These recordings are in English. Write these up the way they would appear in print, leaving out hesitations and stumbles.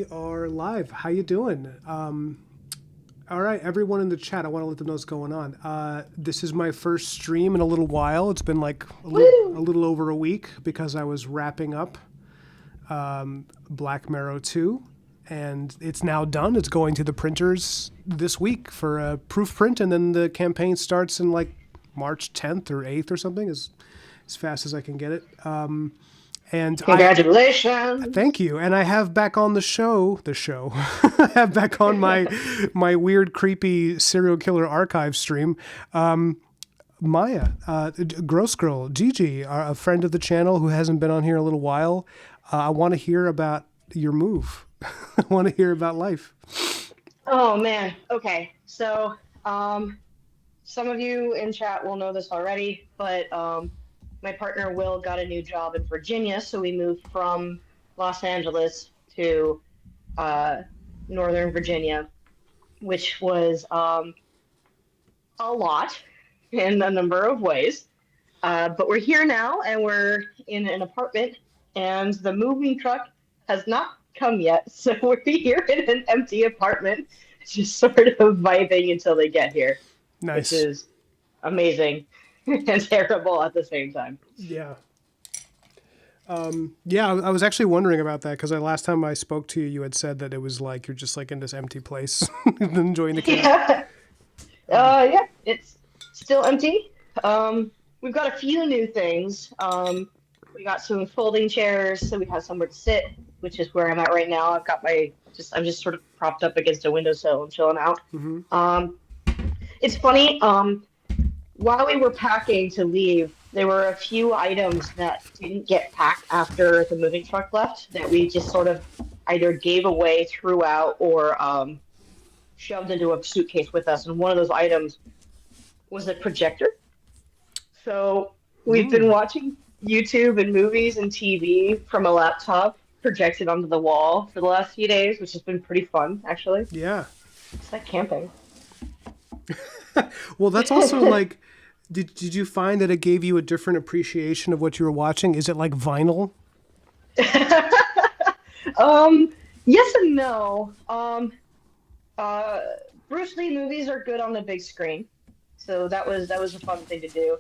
We are live. How you doing? All right, everyone in the chat, I want to let them know what's going on. This is my first stream in a little while. It's been like a Woo! little over a week because I was wrapping up Black Mirror 2, and it's now done. It's going to the printers this week for a proof print, and then the campaign starts in like March 10th or 8th or something, as fast as I can get it. And Congratulations! thank you. And I have back on the show, I have back on my weird, creepy serial killer archive stream, Maya, Gross Girl, Gigi, a friend of the channel who hasn't been on here in a little while. I want to hear about your move. I want to hear about life. Oh man. Okay. So, some of you in chat will know this already, but my partner Will got a new job in Virginia, so we moved from Los Angeles to uh, Northern Virginia, which was a lot in a number of ways. But we're here now, and we're in an apartment, and the moving truck has not come yet. So we're here in an empty apartment, just sort of vibing until they get here, which Nice. is amazing and terrible at the same time. Yeah. Yeah, I was actually wondering about that because last time I spoke to you, you had said that it was like you're just like in this empty place enjoying the chaos. Yeah, yeah, it's still empty. We've got a few new things. We got some folding chairs, so we have somewhere to sit, which is where I'm at right now. I'm just sort of propped up against a windowsill and chilling out. Hmm. Um, it's funny. While we were packing to leave, there were a few items that didn't get packed after the moving truck left that we just sort of either gave away, threw out, or shoved into a suitcase with us. And one of those items was a projector. So we've been Mm, watching YouTube and movies and TV from a laptop projected onto the wall for the last few days, which has been pretty fun, actually. yeah. It's like camping. Well, that's also like, did you find that it gave you a different appreciation of what you were watching? Is it like vinyl? um, yes and no. Uh, Bruce Lee movies are good on the big screen, so that was a fun thing to do.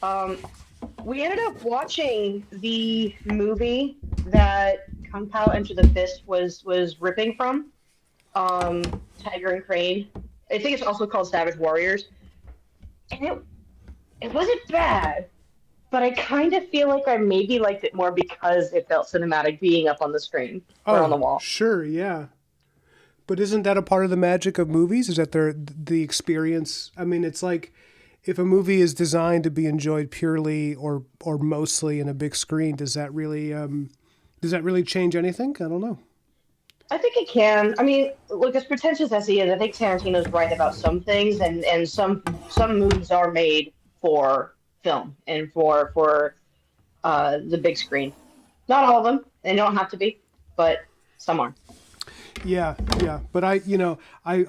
Um, we ended up watching the movie that Kung Pao Enter the Fist was ripping from, um, Tiger and Crane. I think it's also called Savage Warriors, and it wasn't bad, but I kind of feel like I maybe liked it more because it felt cinematic being up on the screen or on Oh, the wall. sure, yeah. But isn't that a part of the magic of movies? Is that they're the experience? I mean, it's like if a movie is designed to be enjoyed purely or mostly in a big screen, does that really change anything? I don't know. I think it can. I mean, look, as pretentious as he is, I think Tarantino's right about some things, and some movies are made for film and for the big screen. Not all of them. They don't have to be, but some are. Yeah, yeah. But I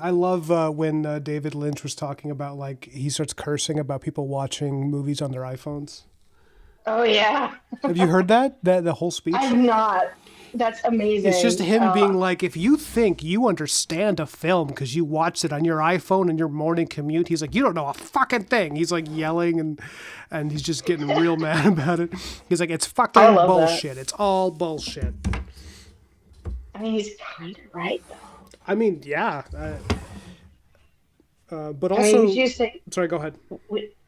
love when David Lynch was talking about like he starts cursing about people watching movies on their iPhones. Oh yeah, Have you heard that the whole I've speech? not. That's It's just amazing. him being like, if you think you understand a film because you watched it on your iPhone in your morning commute, he's like, you don't know a fucking thing. He's like yelling and he's just getting real mad about it. He's like, it's I fucking love that. bullshit. It's all bullshit. I mean, he's kind of right though. I mean, yeah. But I mean, also, sorry, go ahead.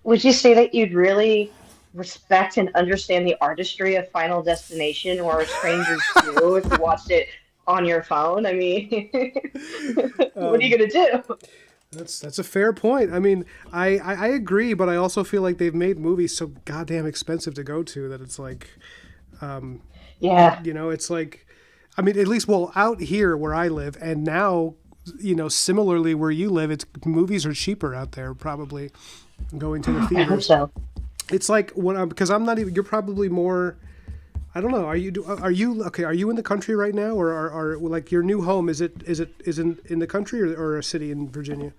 would you say that you'd really respect and understand the artistry of Final Destination or Strangers 2 if you watched it on your phone? I mean, what are you gonna do? That's a fair point. I mean, I agree, but I also feel like they've made movies so goddamn expensive to go to that it's like, Yeah. it's like, I mean, at least well out here where I live, and now, similarly where you live, it's movies are cheaper out there probably going to the I hope theaters. so. It's like when I'm because I'm not even. You're probably more. I don't know. Are you okay? Are you in the country right now, or are like your new home? Is in the country or a city in Virginia?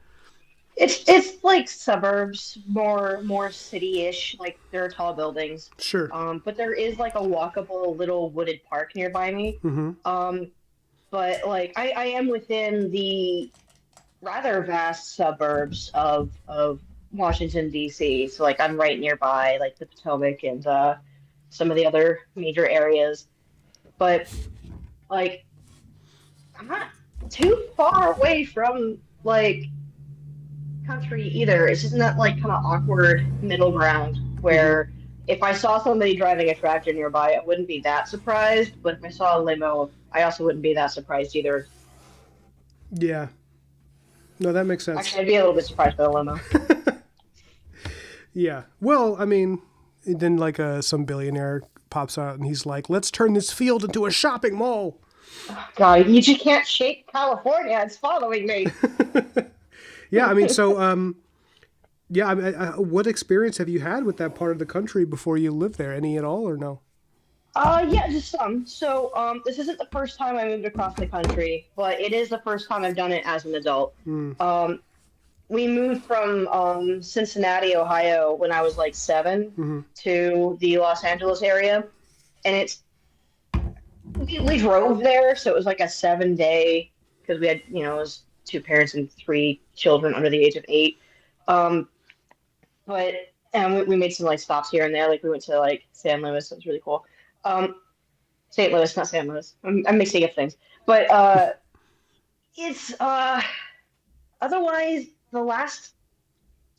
It's like suburbs, more city-ish. Like there are tall buildings, Sure. but there is like a walkable little wooded park nearby me. Mm-hmm. Um, but like I am within the rather vast suburbs of Washington D.C. So like I'm right nearby, like the Potomac and some of the other major areas. But like I'm not too far away from like country either. It's just not like kind of awkward middle ground Mhm. where if I saw somebody driving a tractor nearby, I wouldn't be that surprised. But if I saw a limo, I also wouldn't be that surprised either. Yeah. No, that makes sense. Actually, I'd be a little bit surprised by the limo. Yeah. Well, I mean, then like some billionaire pops out and he's like, "Let's turn this field into a shopping mall." God, you just can't shake California. It's following me. Yeah, I mean, so yeah, what experience have you had with that part of the country before you lived there? Any at all, or no? Yeah, just some. So, this isn't the first time I moved across the country, but it is the first time I've done it as an adult. Mm. Um, we moved from Cincinnati, Ohio, when I was like 7 Hmm. to the Los Angeles area, and we drove there, so it was like a 7 day because we had it was two parents and three children under the age of 8. Um, but and we made some like stops here and there, like we went to like San Luis, it was really cool. Um, St. Louis, not San Luis. I'm mixing up things, but it's otherwise the last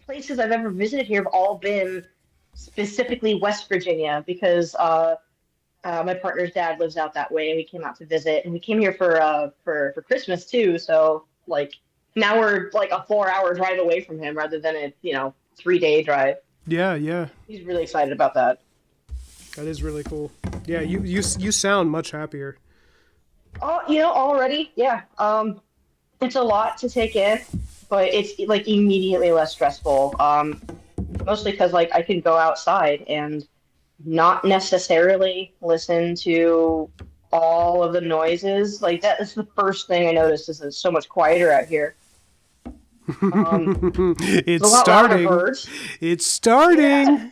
places I've ever visited here have all been specifically West Virginia because my partner's dad lives out that way, and we came out to visit, and we came here for Christmas too. So like now we're like a 4 hour drive away from him rather than a 3 day drive. Yeah, yeah, He's really excited about that. that is really cool. Yeah, you sound much happier. Oh, already, yeah. It's a lot to take in, but it's like immediately less stressful. Mostly because like I can go outside and not necessarily listen to all of the noises. Like that is the first thing I noticed is it's so much quieter out here. It's a It's lot louder starting. birds. It's Yeah. starting.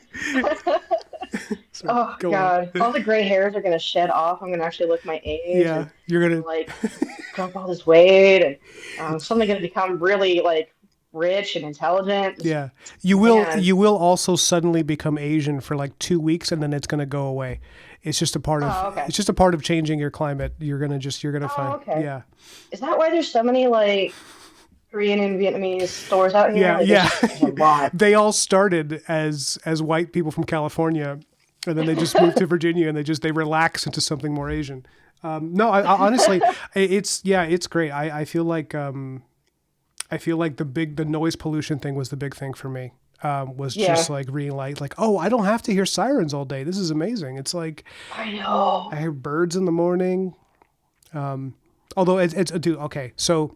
So Oh go on. God, all the gray hairs are gonna shed off. I'm gonna actually look my age Yeah, and you're gonna. like drop all this weight, and suddenly gonna become really like rich and intelligent. Yeah, you will. Man. You will also suddenly become Asian for like 2 weeks, and then it's gonna go away. It's just a part of. Oh, okay. It's just a part of changing your climate. You're gonna Oh, find. okay. Yeah. Is that why there's so many like Korean and Vietnamese stores out here? Yeah, Like yeah. there's a lot. They all started as white people from California, and then they just moved to Virginia, and they relax into something more Asian. No, I honestly, it's great. I feel like the noise pollution thing was the big thing for me. Was Yeah, just like reading like, oh, I don't have to hear sirens all day. This is amazing. It's like I know. I hear birds in the morning. Although it's dude, okay, so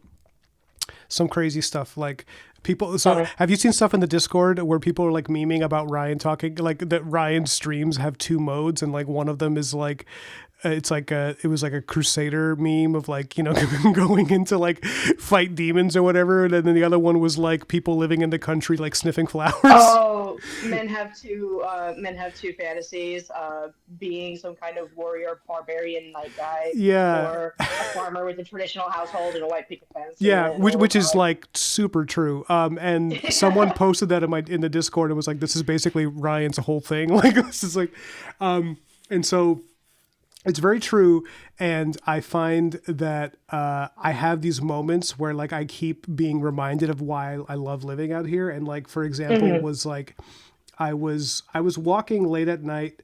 some crazy stuff like people. So Funny. have you seen stuff in the Discord where people are like memeing about Ryan talking like that Ryan's streams have two modes and like one of them is like it's like it was like a crusader meme of like going into like fight demons or whatever, and then the other one was like people living in the country like sniffing flowers. Oh, men have two fantasies, being some kind of warrior barbarian night guy, Yeah. or a farmer with a traditional household and a white picket fence. Yeah, Oh which is God. like super true. And someone posted that in the Discord and was like, "This is basically Ryan's whole thing." Like this is like, and so it's very true. And I find that I have these moments where like I keep being reminded of why I love living out here. And like for example, Mhm. was like I was walking late at night,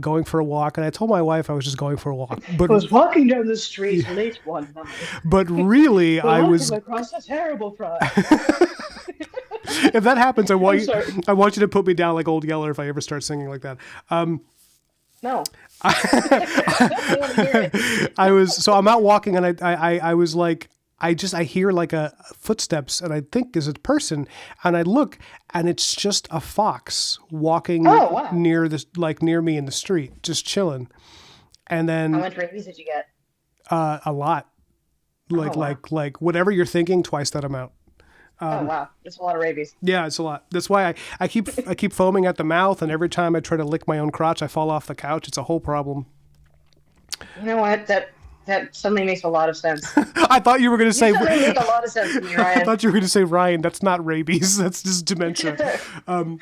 going for a walk, and I told my wife I was just going for a walk, but I was walking down the street late one night, really I walking was. across a terrible fry. If that happens, I'm sorry. I want you to put me down like Old Yeller if I ever start singing like that. No, definitely want to hear it. I'm out walking and I was like I hear like a footsteps and I think is a person and I look and it's just a fox walking Oh wow. near me in the street, just chilling. And How then much rabies did you get? a lot, Oh wow. like whatever you're thinking, twice that amount. Oh wow. That's a lot of rabies. Yeah, it's a lot. That's why I keep foaming at the mouth, and every time I try to lick my own crotch, I fall off the couch. It's a whole problem. You know what? That That suddenly makes a lot of sense. I thought you were going to You say. suddenly make a lot of sense to me, I Ryan. thought you were going to say Ryan. That's not rabies. That's just dementia. Um,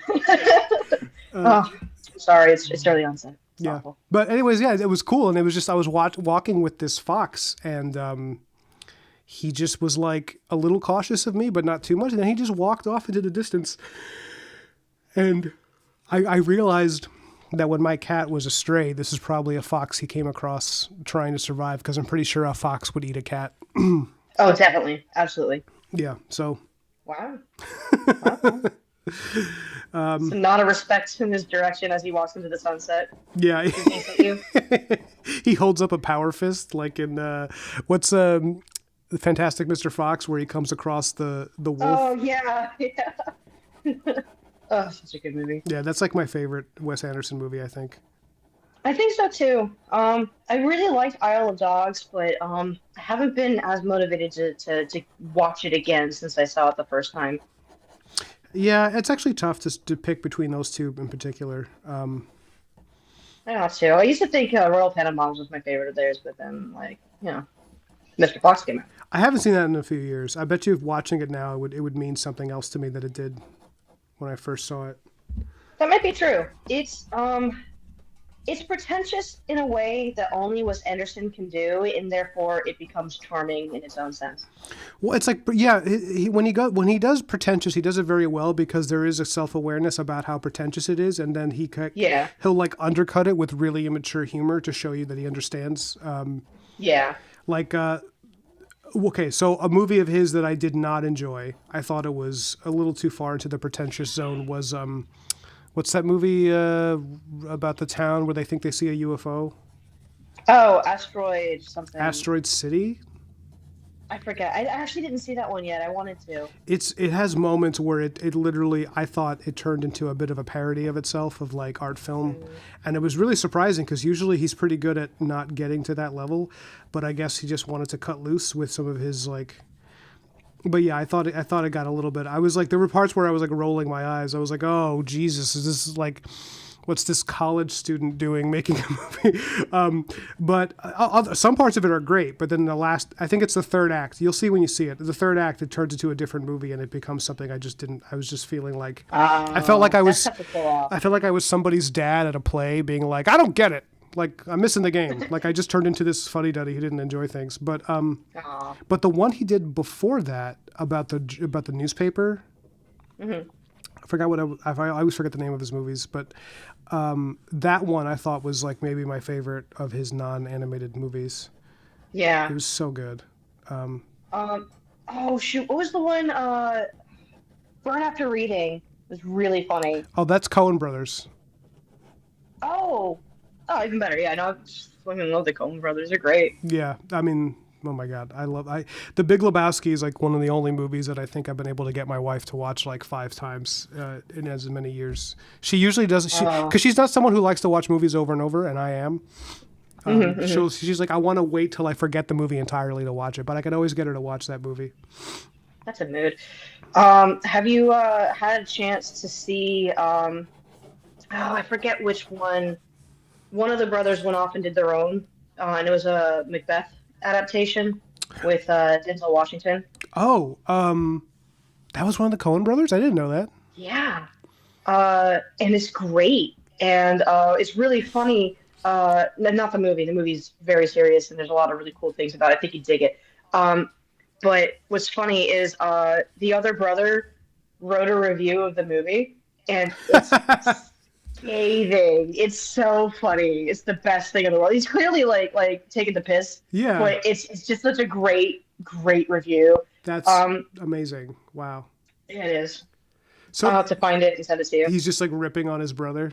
Oh, sorry, it's early onset. It's yeah. awful. But anyways, yeah, it was cool, and it was just I was walking with this fox, and he just was like a little cautious of me, but not too much. And then he just walked off into the distance, and I realized that when my cat was astray, this is probably a fox he came across trying to survive, because I'm pretty sure a fox would eat a cat. Oh, definitely, absolutely. Yeah. So. Wow. So not a respect in his direction as he walks into the sunset. Yeah. He thinks at you. He holds up a power fist like in what's the Fantastic Mr. Fox, where he comes across the wolf. Oh yeah, yeah. Oh, such a good movie. Yeah, that's like my favorite Wes Anderson movie, I think. I think so too. I really liked Isle of Dogs, but I haven't been as motivated to watch it again since I saw it the first time. Yeah, it's actually tough to pick between those two in particular. I know too. I used to think Royal Tenenbaums was my favorite of theirs, but then Mr. Fox came out. I haven't seen that in a few years. I bet you if watching it now, it would mean something else to me that it did when I first saw it. That might be true. It's pretentious in a way that only Wes Anderson can do, and therefore it becomes charming in its own sense. Well, it's like, yeah, when he does pretentious, he does it very well, because there is a self-awareness about how pretentious it is, and then Yeah, he'll like undercut it with really immature humor to show you that he understands. yeah. Like, okay, so a movie of his that I did not enjoy, I thought it was a little too far into the pretentious zone, was what's that movie about the town where they think they see a UFO? Oh, Asteroid something. Asteroid City? I forget. I actually didn't see that one yet. I wanted to. It has moments where it literally, I thought it turned into a bit of a parody of itself, of like art film. And it was really surprising, because usually he's pretty good at not getting to that level, but I guess he just wanted to cut loose with some of his like. But yeah, I thought it got a little bit. I was like, there were parts where I was like rolling my eyes. I was like, oh Jesus, is this like, what's this college student doing making a movie? But some parts of it are great. But then I think it's the third act. You'll see when you see it. The third act, it turns into a different movie, and it becomes something I just didn't. I was just feeling like I felt like I was. That's tough to pull off. I felt like I was somebody's dad at a play, being like, I don't get it. Like, I'm missing the game. Like, I just turned into this fuddy-duddy who didn't enjoy things. But the one he did before that about the newspaper, I forgot what I always forget the name of his movies. But that one I thought was like maybe my favorite of his non-animated movies. Yeah. It was so good. Oh shoot, what was the one? Burn After Reading. It was really funny. Oh, that's Coen Brothers. Oh, even better. Yeah, no, I just fucking love the Coen Brothers. They're great. Yeah, I mean, oh my God, The Big Lebowski is like one of the only movies that I think I've been able to get my wife to watch like 5 times in as many years. She usually does, because she's not someone who likes to watch movies over and over, and I am. She's like, I want to wait till I forget the movie entirely to watch it, but I can always get her to watch that movie. That's a mood. Have you had a chance to see? I forget which one. One of the brothers went off and did their own, and it was a Macbeth adaptation with Denzel Washington. Oh, that was one of the Coen brothers? I didn't know that. Yeah, and it's great, and it's really funny. Not the movie. The movie's very serious, and there's a lot of really cool things about it. I think you'd dig it. But what's funny is the other brother wrote a review of the movie, and it's scathing. It's so funny. It's the best thing in the world. He's clearly like taking the piss. Yeah. But it's just such a great review. That's amazing. Wow. Yeah, it is. So I'll have to find it and send it to you. he's just like ripping on his brother.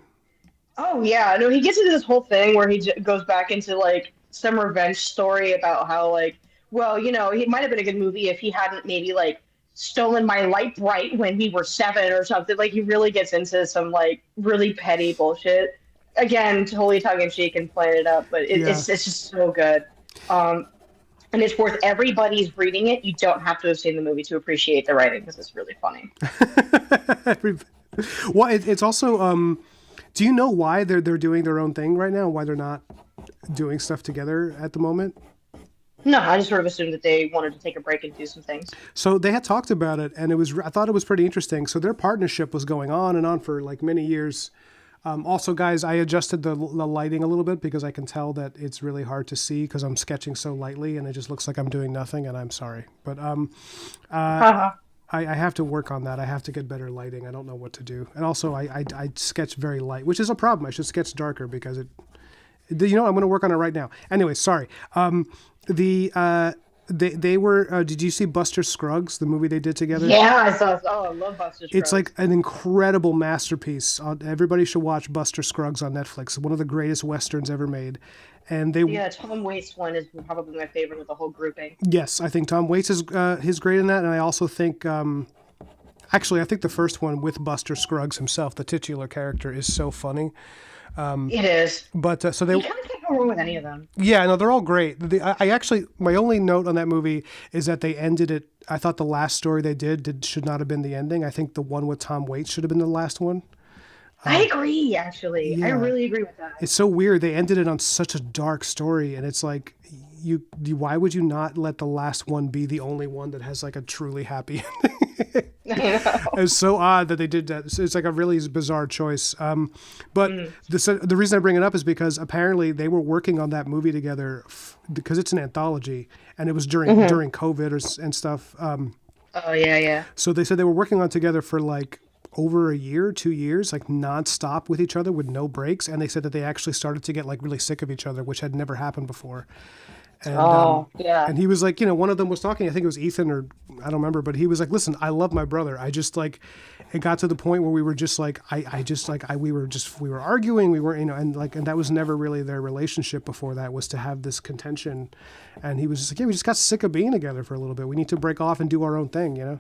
Oh yeah, no, he gets into this whole thing where he goes back into like some revenge story about how like, well, it might have been a good movie if he hadn't maybe like stolen my light bright when we were 7 or something. Like he really gets into some like really petty bullshit. Again, totally tongue in cheek and playing it up, but it's just so good. And it's worth everybody's reading it. You don't have to have seen the movie to appreciate the writing because it's really funny. Well, it's also. Do you know why they're doing their own thing right now? Why they're not doing stuff together at the moment? No, I just sort of assumed that they wanted to take a break and do some things. So they had talked about it, and I thought it was pretty interesting. So their partnership was going on and on for like many years. Also, guys, I adjusted the lighting a little bit because I can tell that it's really hard to see because I'm sketching so lightly and it just looks like I'm doing nothing, and I'm sorry. But Uh-huh. I have to work on that. I have to get better lighting. I don't know what to do. And also, I sketch very light, which is a problem. I should sketch darker because it. You know, I'm going to work on it right now. Anyway, sorry. The they were. Did you see Buster Scruggs, the movie they did together? Yeah, I saw. Oh, I love Buster It's Scruggs. like an incredible masterpiece. Everybody should watch Buster Scruggs on Netflix. One of the greatest westerns ever made. And they, Yeah, Tom Waits one is probably my favorite of the whole grouping. yes, I think Tom Waits is he's great in that, and I also think, actually, I think the first one with Buster Scruggs himself, the titular character, is so funny. It is. But so You they, kind of can't go wrong with any of them. yeah, no, they're all great. I actually, my only note on that movie is that they ended it. I thought the last story they did should not have been the ending. I think the one with Tom Waits should have been the last one. I agree, actually. I Yeah. really agree with that. It's so weird. They ended it on such a dark story, and it's like, why would you not let the last one be the only one that has like a truly happy ending? I know. It's so odd that they did that. It's like a really bizarre choice. But the reason I bring it up is because apparently they were working on that movie together because it's an anthology, and it was during COVID and stuff. Oh, yeah, yeah. So they said they were working on it together for like over a year, 2 years, like nonstop with each other with no breaks. And they said that they actually started to get like really sick of each other, which had never happened before. And, Yeah. and he was like, one of them was talking, I think it was Ethan, or I don't remember, but he was like, listen, I love my brother. I just like, it got to the point where we were just like, we were arguing, we were, and that was never really their relationship before that, was to have this contention. And he was just like, yeah, we just got sick of being together for a little bit. We need to break off and do our own thing,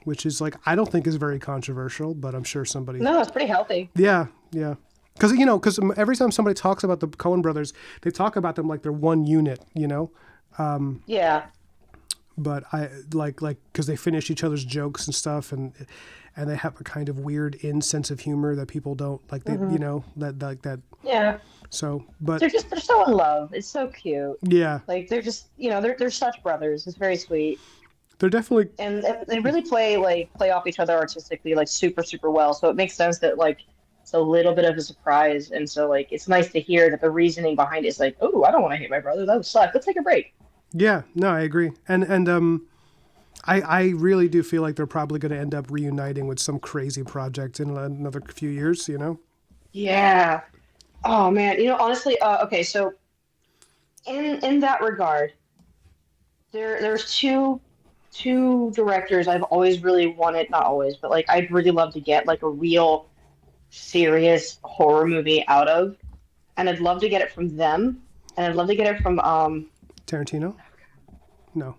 which is like, I don't think is very controversial, but I'm sure somebody, No, it's pretty healthy. yeah, yeah. Because every time somebody talks about the Coen brothers, they talk about them like they're one unit. Yeah. But I like because they finish each other's jokes and stuff, and they have a kind of weird sense of humor that people don't like. They that like that. Yeah. So, but They're so in love. It's so cute. yeah, Like they're just, they're such brothers. It's very sweet. they're definitely And they really play off each other artistically like super, super well. So it makes sense that like it's a little bit of a surprise. And so like it's nice to hear that the reasoning behind it is like, oh, I don't want to hate my brother. That would suck. Let's take a break. yeah. No, I agree, and I really do feel like they're probably going to end up reuniting with some crazy project in another few years. Yeah. Oh man. Honestly, okay, so in that regard, there's two directors I've always really wanted, not always, but like I'd really love to get like a real serious horror movie out of, and I'd love to get it from them, and I'd love to get it from Tarantino. No.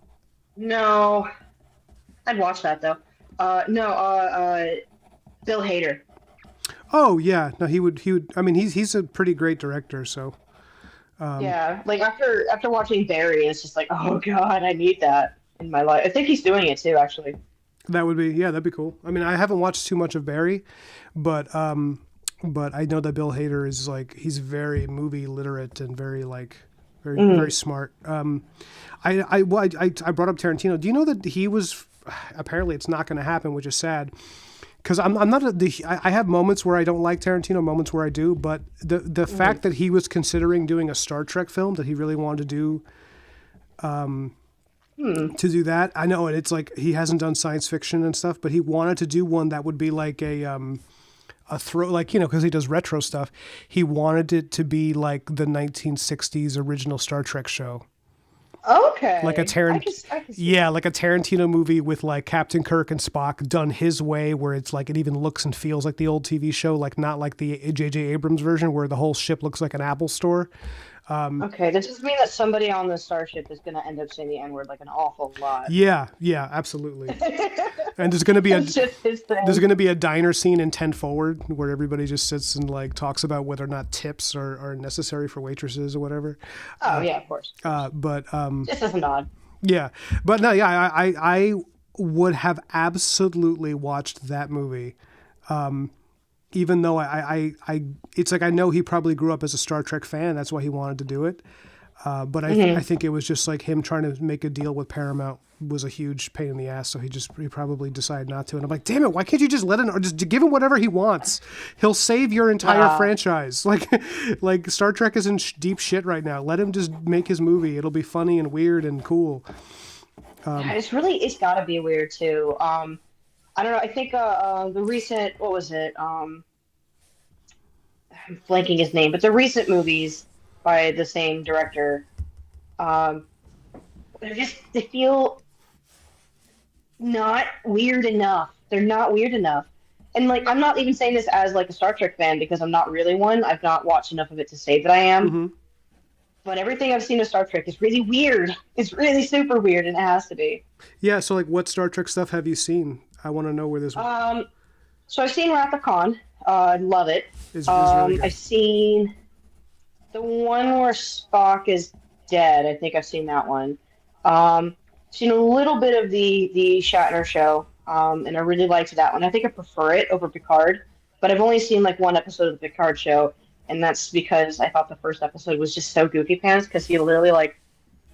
no, I'd watch that though. No, Bill Hader. Oh yeah, no, he would. I mean, he's a pretty great director. So Yeah, like after watching Barry, it's just like, oh God, I need that in my life. I think he's doing it too, actually. that'd be cool. I mean, I haven't watched too much of Barry, but I know that Bill Hader is like, he's very movie literate and very like very smart. I brought up Tarantino. Do you know that he was, apparently it's not going to happen, which is sad. Because I'm not I have moments where I don't like Tarantino, moments where I do, but the fact that he was considering doing a Star Trek film, that he really wanted to do that, I know, and it's like he hasn't done science fiction and stuff, but he wanted to do one that would be like a throw, like, because he does retro stuff. He wanted it to be like the 1960s original Star Trek show. Okay. Like a I can see yeah, like a Tarantino movie with like Captain Kirk and Spock done his way, where it's like it even looks and feels like the old TV show, like not like the J.J. Abrams version where the whole ship looks like an Apple store. Okay, does this mean that somebody on the starship is going to end up saying the N-word like an awful lot? Yeah, absolutely. And there's gonna be It's just his thing. a diner scene in 10 Forward where everybody just sits and like talks about whether or not tips are necessary for waitresses or whatever. Oh yeah, of course. But Just as a nod. yeah, but no, yeah, I would have absolutely watched that movie. Even though it's like, I know he probably grew up as a Star Trek fan. That's why he wanted to do it. But I think it was just like him trying to make a deal with Paramount was a huge pain in the ass. So he probably decided not to. And I'm like, damn it, why can't you just let him, or just give him whatever he wants? He'll save your entire franchise. Like Star Trek is in deep shit right now. Let him just make his movie. It'll be funny and weird and cool. It's got to be weird too. I don't know. I think the recent, what was it? I'm blanking his name, but the recent movies by the same director, they feel not weird enough. They're not weird enough. And like, I'm not even saying this as like a Star Trek fan because I'm not really one. I've not watched enough of it to say that I am. Mm-hmm. But everything I've seen of Star Trek is really weird. It's really super weird, and it has to be. Yeah. So like, what Star Trek stuff have you seen? I want to know where this. So I've seen Wrath of Khan. I love it. Is really good. I've seen the one where Spock is dead. I think I've seen that one. Seen a little bit of the Shatner show, and I really liked that one. I think I prefer it over Picard, but I've only seen like one episode of the Picard show, and that's because I thought the first episode was just so goofy pants because he literally like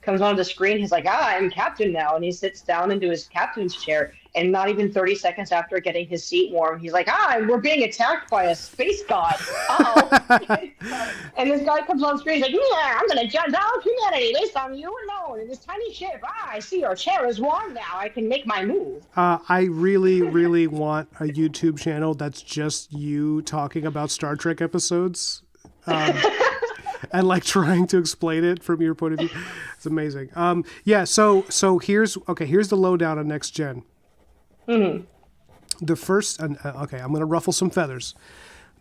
comes onto the screen. He's like, I'm captain now, and he sits down into his captain's chair, and not even 30 seconds after getting his seat warm, he's like, we're being attacked by a space god. Uh-oh. And this guy comes on screen, he's like, yeah, I'm going to judge all humanity based on you alone in this tiny ship. I see your chair is warm now. I can make my move. I really, really want a YouTube channel that's just you talking about Star Trek episodes. And like trying to explain it from your point of view. It's amazing. Yeah. So here's the lowdown on Next Gen. Mm-hmm. The first, okay, I'm going to ruffle some feathers.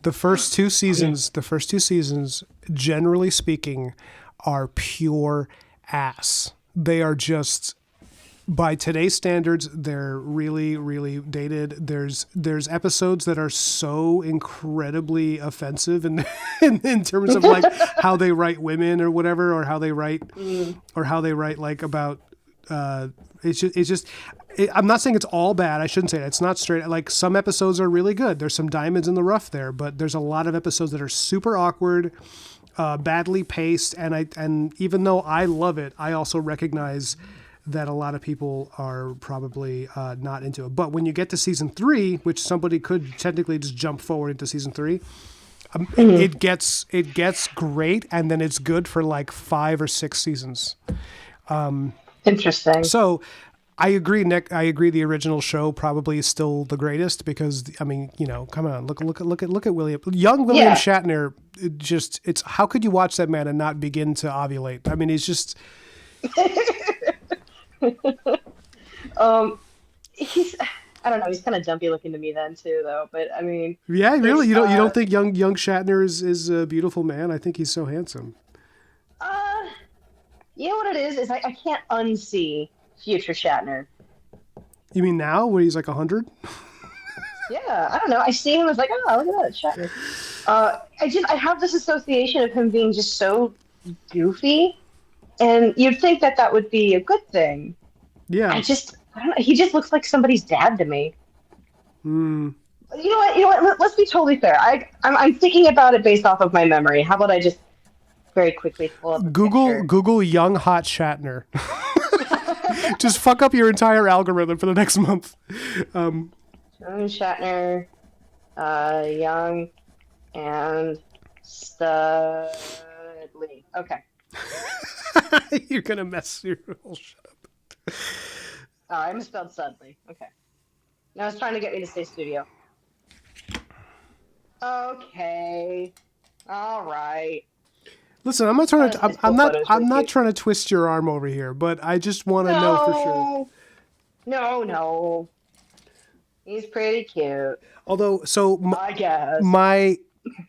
The first two seasons, generally speaking, are pure ass. They are just, by today's standards, they're really, really dated. There's episodes that are so incredibly offensive in terms of like how they write women or whatever, or how they write like about. It's just. I'm not saying it's all bad. I shouldn't say that. It's not straight. Like some episodes are really good. There's some diamonds in the rough there, but there's a lot of episodes that are super awkward, badly paced, and even though I love it, I also recognize that a lot of people are probably not into it. But when you get to season 3, which somebody could technically just jump forward into season 3, it gets great, and then it's good for like 5 or 6 seasons. Interesting. So I agree, Nick. I agree. The original show probably is still the greatest because I mean, come on, look at William Shatner. It's how could you watch that man and not begin to ovulate? I mean, he's just. He's. I don't know. He's kind of dumpy looking to me then too, though. But I mean. Yeah, really. You don't think young Shatner is a beautiful man? I think he's so handsome. You know what it is? I can't unsee future Shatner. You mean now, when he's like 100? Yeah, I don't know. I see him as like, oh, look at that, Shatner. I have this association of him being just so goofy, and you'd think that would be a good thing. Yeah. I don't know. He just looks like somebody's dad to me. You know what? Let's be totally fair. I'm thinking about it based off of my memory. How about I just very quickly pull up Google young hot Shatner. Just fuck up your entire algorithm for the next month. Shatner, young and studly. Okay. You're gonna mess your whole shut up. I misspelled studly. Okay. Now it's trying to get me to say studio. Okay. All right. Listen, I'm not trying to. I'm not trying to twist your arm over here, but I just want to know for sure. No. He's pretty cute. Although, I guess my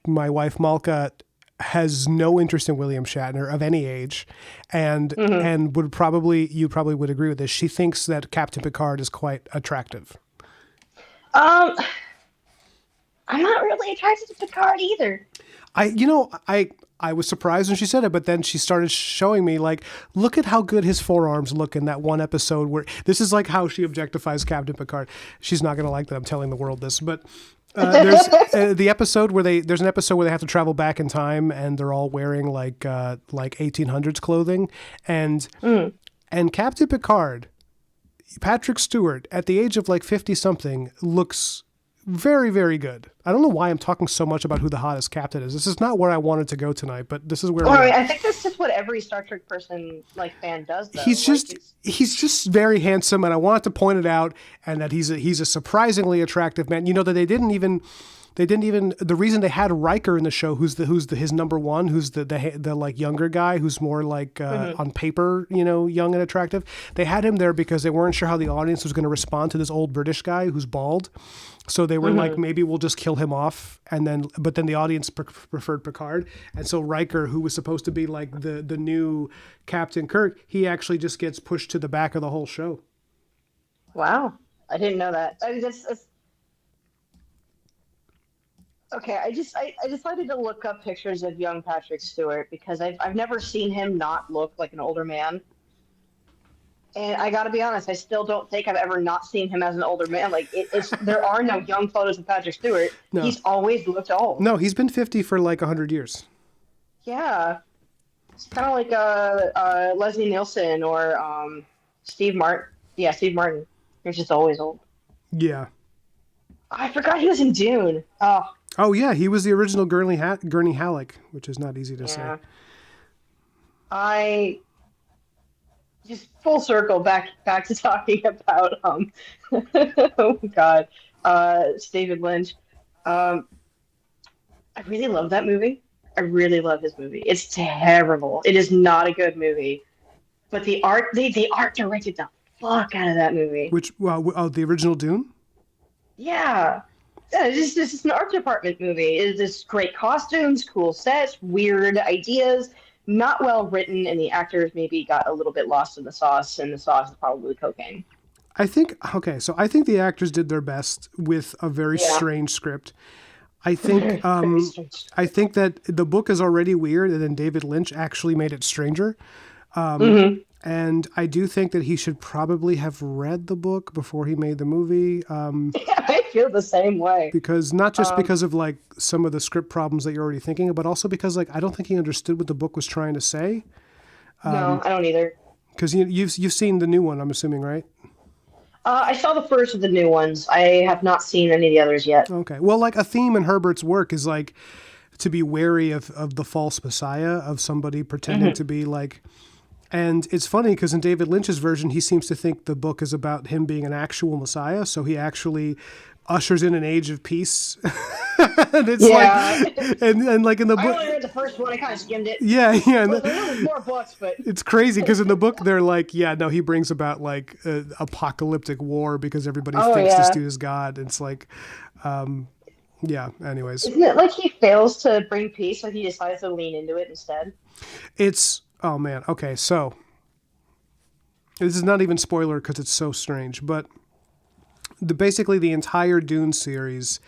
wife Malka has no interest in William Shatner of any age, and you probably would agree with this. She thinks that Captain Picard is quite attractive. I'm not really attracted to Picard either. I was surprised when she said it, but then she started showing me, like, look at how good his forearms look in that one episode where this is like how she objectifies Captain Picard. She's not going to like that I'm telling the world this, but There's the episode where there's an episode where they have to travel back in time and they're all wearing like 1800s clothing, and Captain Picard, Patrick Stewart, at the age of like 50 something, looks very, very good. I don't know why I'm talking so much about who the hottest captain is. This is not where I wanted to go tonight, but this is where. Well, I think that's just what every Star Trek person fan does. Though. He's just very handsome, and I wanted to point it out, and that he's a surprisingly attractive man. You know that they didn't even. The reason they had Riker in the show, who's his number one, who's the like younger guy, who's more like on paper, young and attractive. They had him there because they weren't sure how the audience was going to respond to this old British guy who's bald. So they were like, maybe we'll just kill him off, but then the audience preferred Picard, and so Riker, who was supposed to be like the new Captain Kirk, he actually just gets pushed to the back of the whole show. Wow, I didn't know that. Okay, I decided to look up pictures of young Patrick Stewart because I've never seen him not look like an older man. And I got to be honest, I still don't think I've ever not seen him as an older man. Like, there are no young photos of Patrick Stewart. No. He's always looked old. No, he's been 50 for like 100 years. Yeah. It's kind of like Leslie Nielsen or Steve Martin. Yeah, Steve Martin. He's just always old. Yeah. I forgot he was in Dune. Oh, yeah, he was the original Gurney Halleck, which is not easy to say. Just full circle back to talking about oh god, David Lynch. I really love that movie. I really love his movie. It's terrible. It is not a good movie, but the art directed the fuck out of that movie. Which the original Dune? Yeah. This is an art department movie. It's just great costumes, cool sets, weird ideas. Not well written, and the actors maybe got a little bit lost in the sauce, and the sauce is probably cocaine. I think the actors did their best with a very strange script. I think I think that the book is already weird, and then David Lynch actually made it stranger. And I do think that he should probably have read the book before he made the movie. I feel the same way. Because not just because of like some of the script problems that you're already thinking, but also because like I don't think he understood what the book was trying to say. No, I don't either. Because you've seen the new one, I'm assuming, right? I saw the first of the new ones. I have not seen any of the others yet. Okay. Well, like a theme in Herbert's work is like to be wary of the false messiah, of somebody pretending to be like. And it's funny because in David Lynch's version, he seems to think the book is about him being an actual messiah. So he actually ushers in an age of peace. And it's like, and like in the book, I only read the first one. I kind of skimmed it. Yeah. Well, there's more books, but it's crazy because in the book they're like, he brings about like apocalyptic war because everybody thinks this dude is God. It's like, anyways. Isn't it like he fails to bring peace, like he decides to lean into it instead? Oh man. Okay. So this is not even spoiler because it's so strange, but basically the entire Dune series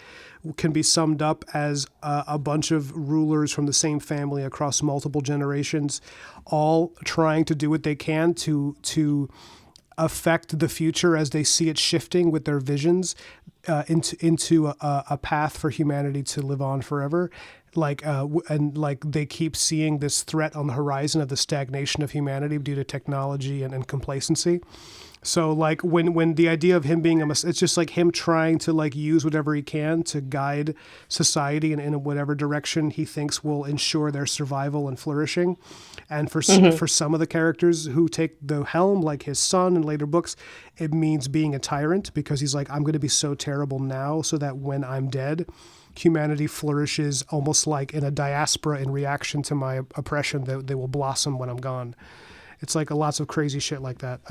can be summed up as a bunch of rulers from the same family across multiple generations, all trying to do what they can to affect the future as they see it shifting with their visions into a path for humanity to live on forever. They keep seeing this threat on the horizon of the stagnation of humanity due to technology and complacency. So like when the idea of him being it's just like him trying to like use whatever he can to guide society in whatever direction he thinks will ensure their survival and flourishing. And for some of the characters who take the helm, like his son in later books, it means being a tyrant because he's like, I'm going to be so terrible now so that when I'm dead, humanity flourishes almost like in a diaspora in reaction to my oppression, that they will blossom when I'm gone. It's like lots of crazy shit like that.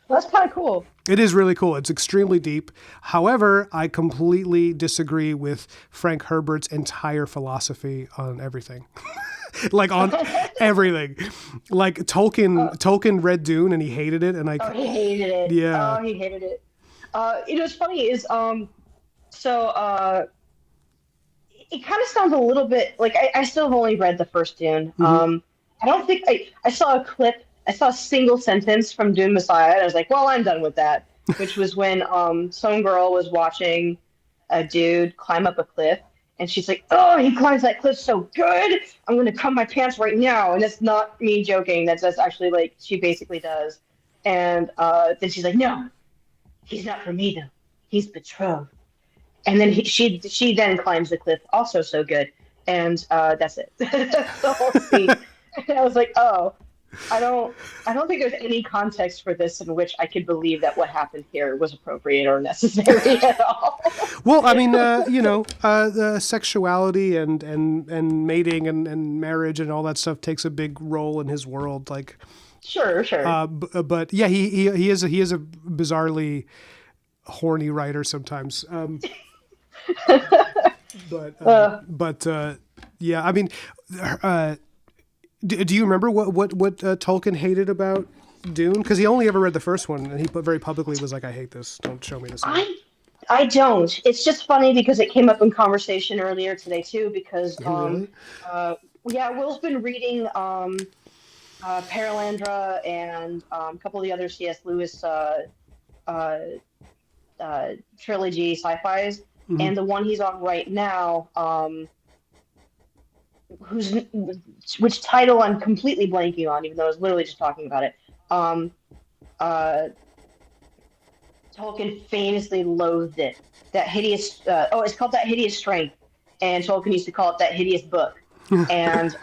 That's kind of cool. It is really cool. It's extremely deep. However, I completely disagree with Frank Herbert's entire philosophy on everything. Like on everything. Like Tolkien read Dune and he hated it. And he hated it. Yeah. Oh, he hated it. What's funny is, it kind of sounds a little bit like I still have only read the first Dune. I don't think I saw a clip. I saw a single sentence from Dune Messiah, and I was like, well, I'm done with that. Which was when some girl was watching a dude climb up a cliff, and she's like, "Oh, he climbs that cliff so good. I'm gonna cum my pants right now." And it's not me joking. That's actually like she basically does. And then she's like, "No, he's not for me though. He's betrothed." And then she then climbs the cliff, also so good. And that's it. That's the whole scene. And I was like, oh, I don't think there's any context for this in which I could believe that what happened here was appropriate or necessary at all. Well, I mean, the sexuality and mating and marriage and all that stuff takes a big role in his world. Like, Sure, sure. but yeah, he is a bizarrely horny writer sometimes. But yeah, I mean, do you remember what Tolkien hated about Dune? Because he only ever read the first one, and he very publicly was like, "I hate this. Don't show me this." I don't. It's just funny because it came up in conversation earlier today too. Because Really? yeah, Will's been reading Paralandra and a couple of the other C.S. Lewis uh, trilogy sci-fis, Mhm. and the one he's on right now, who's which title I'm completely blanking on, even though I was literally just talking about it. Um, uh, Tolkien famously loathed it. That hideous. It's called That Hideous Strength, and Tolkien used to call it That Hideous Book. And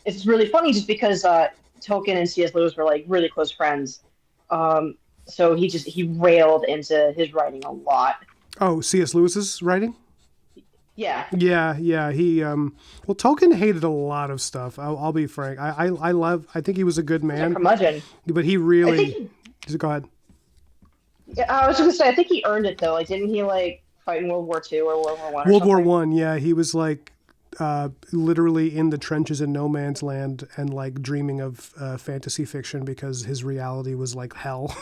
it's really funny just because Tolkien and C.S. Lewis were like really close friends. So he railed into his writing a lot. Oh, C.S. Lewis's writing? Yeah. Yeah. He well, Tolkien hated a lot of stuff. I'll be frank. I think he was a good He's a man, curmudgeon. but he I really. think Go ahead. yeah, I was gonna say I think he earned it though. Like, didn't he like fight in World War II or World War One or World War something? One. Yeah, he was like literally in the trenches in no man's land and like dreaming of fantasy fiction because his reality was like hell.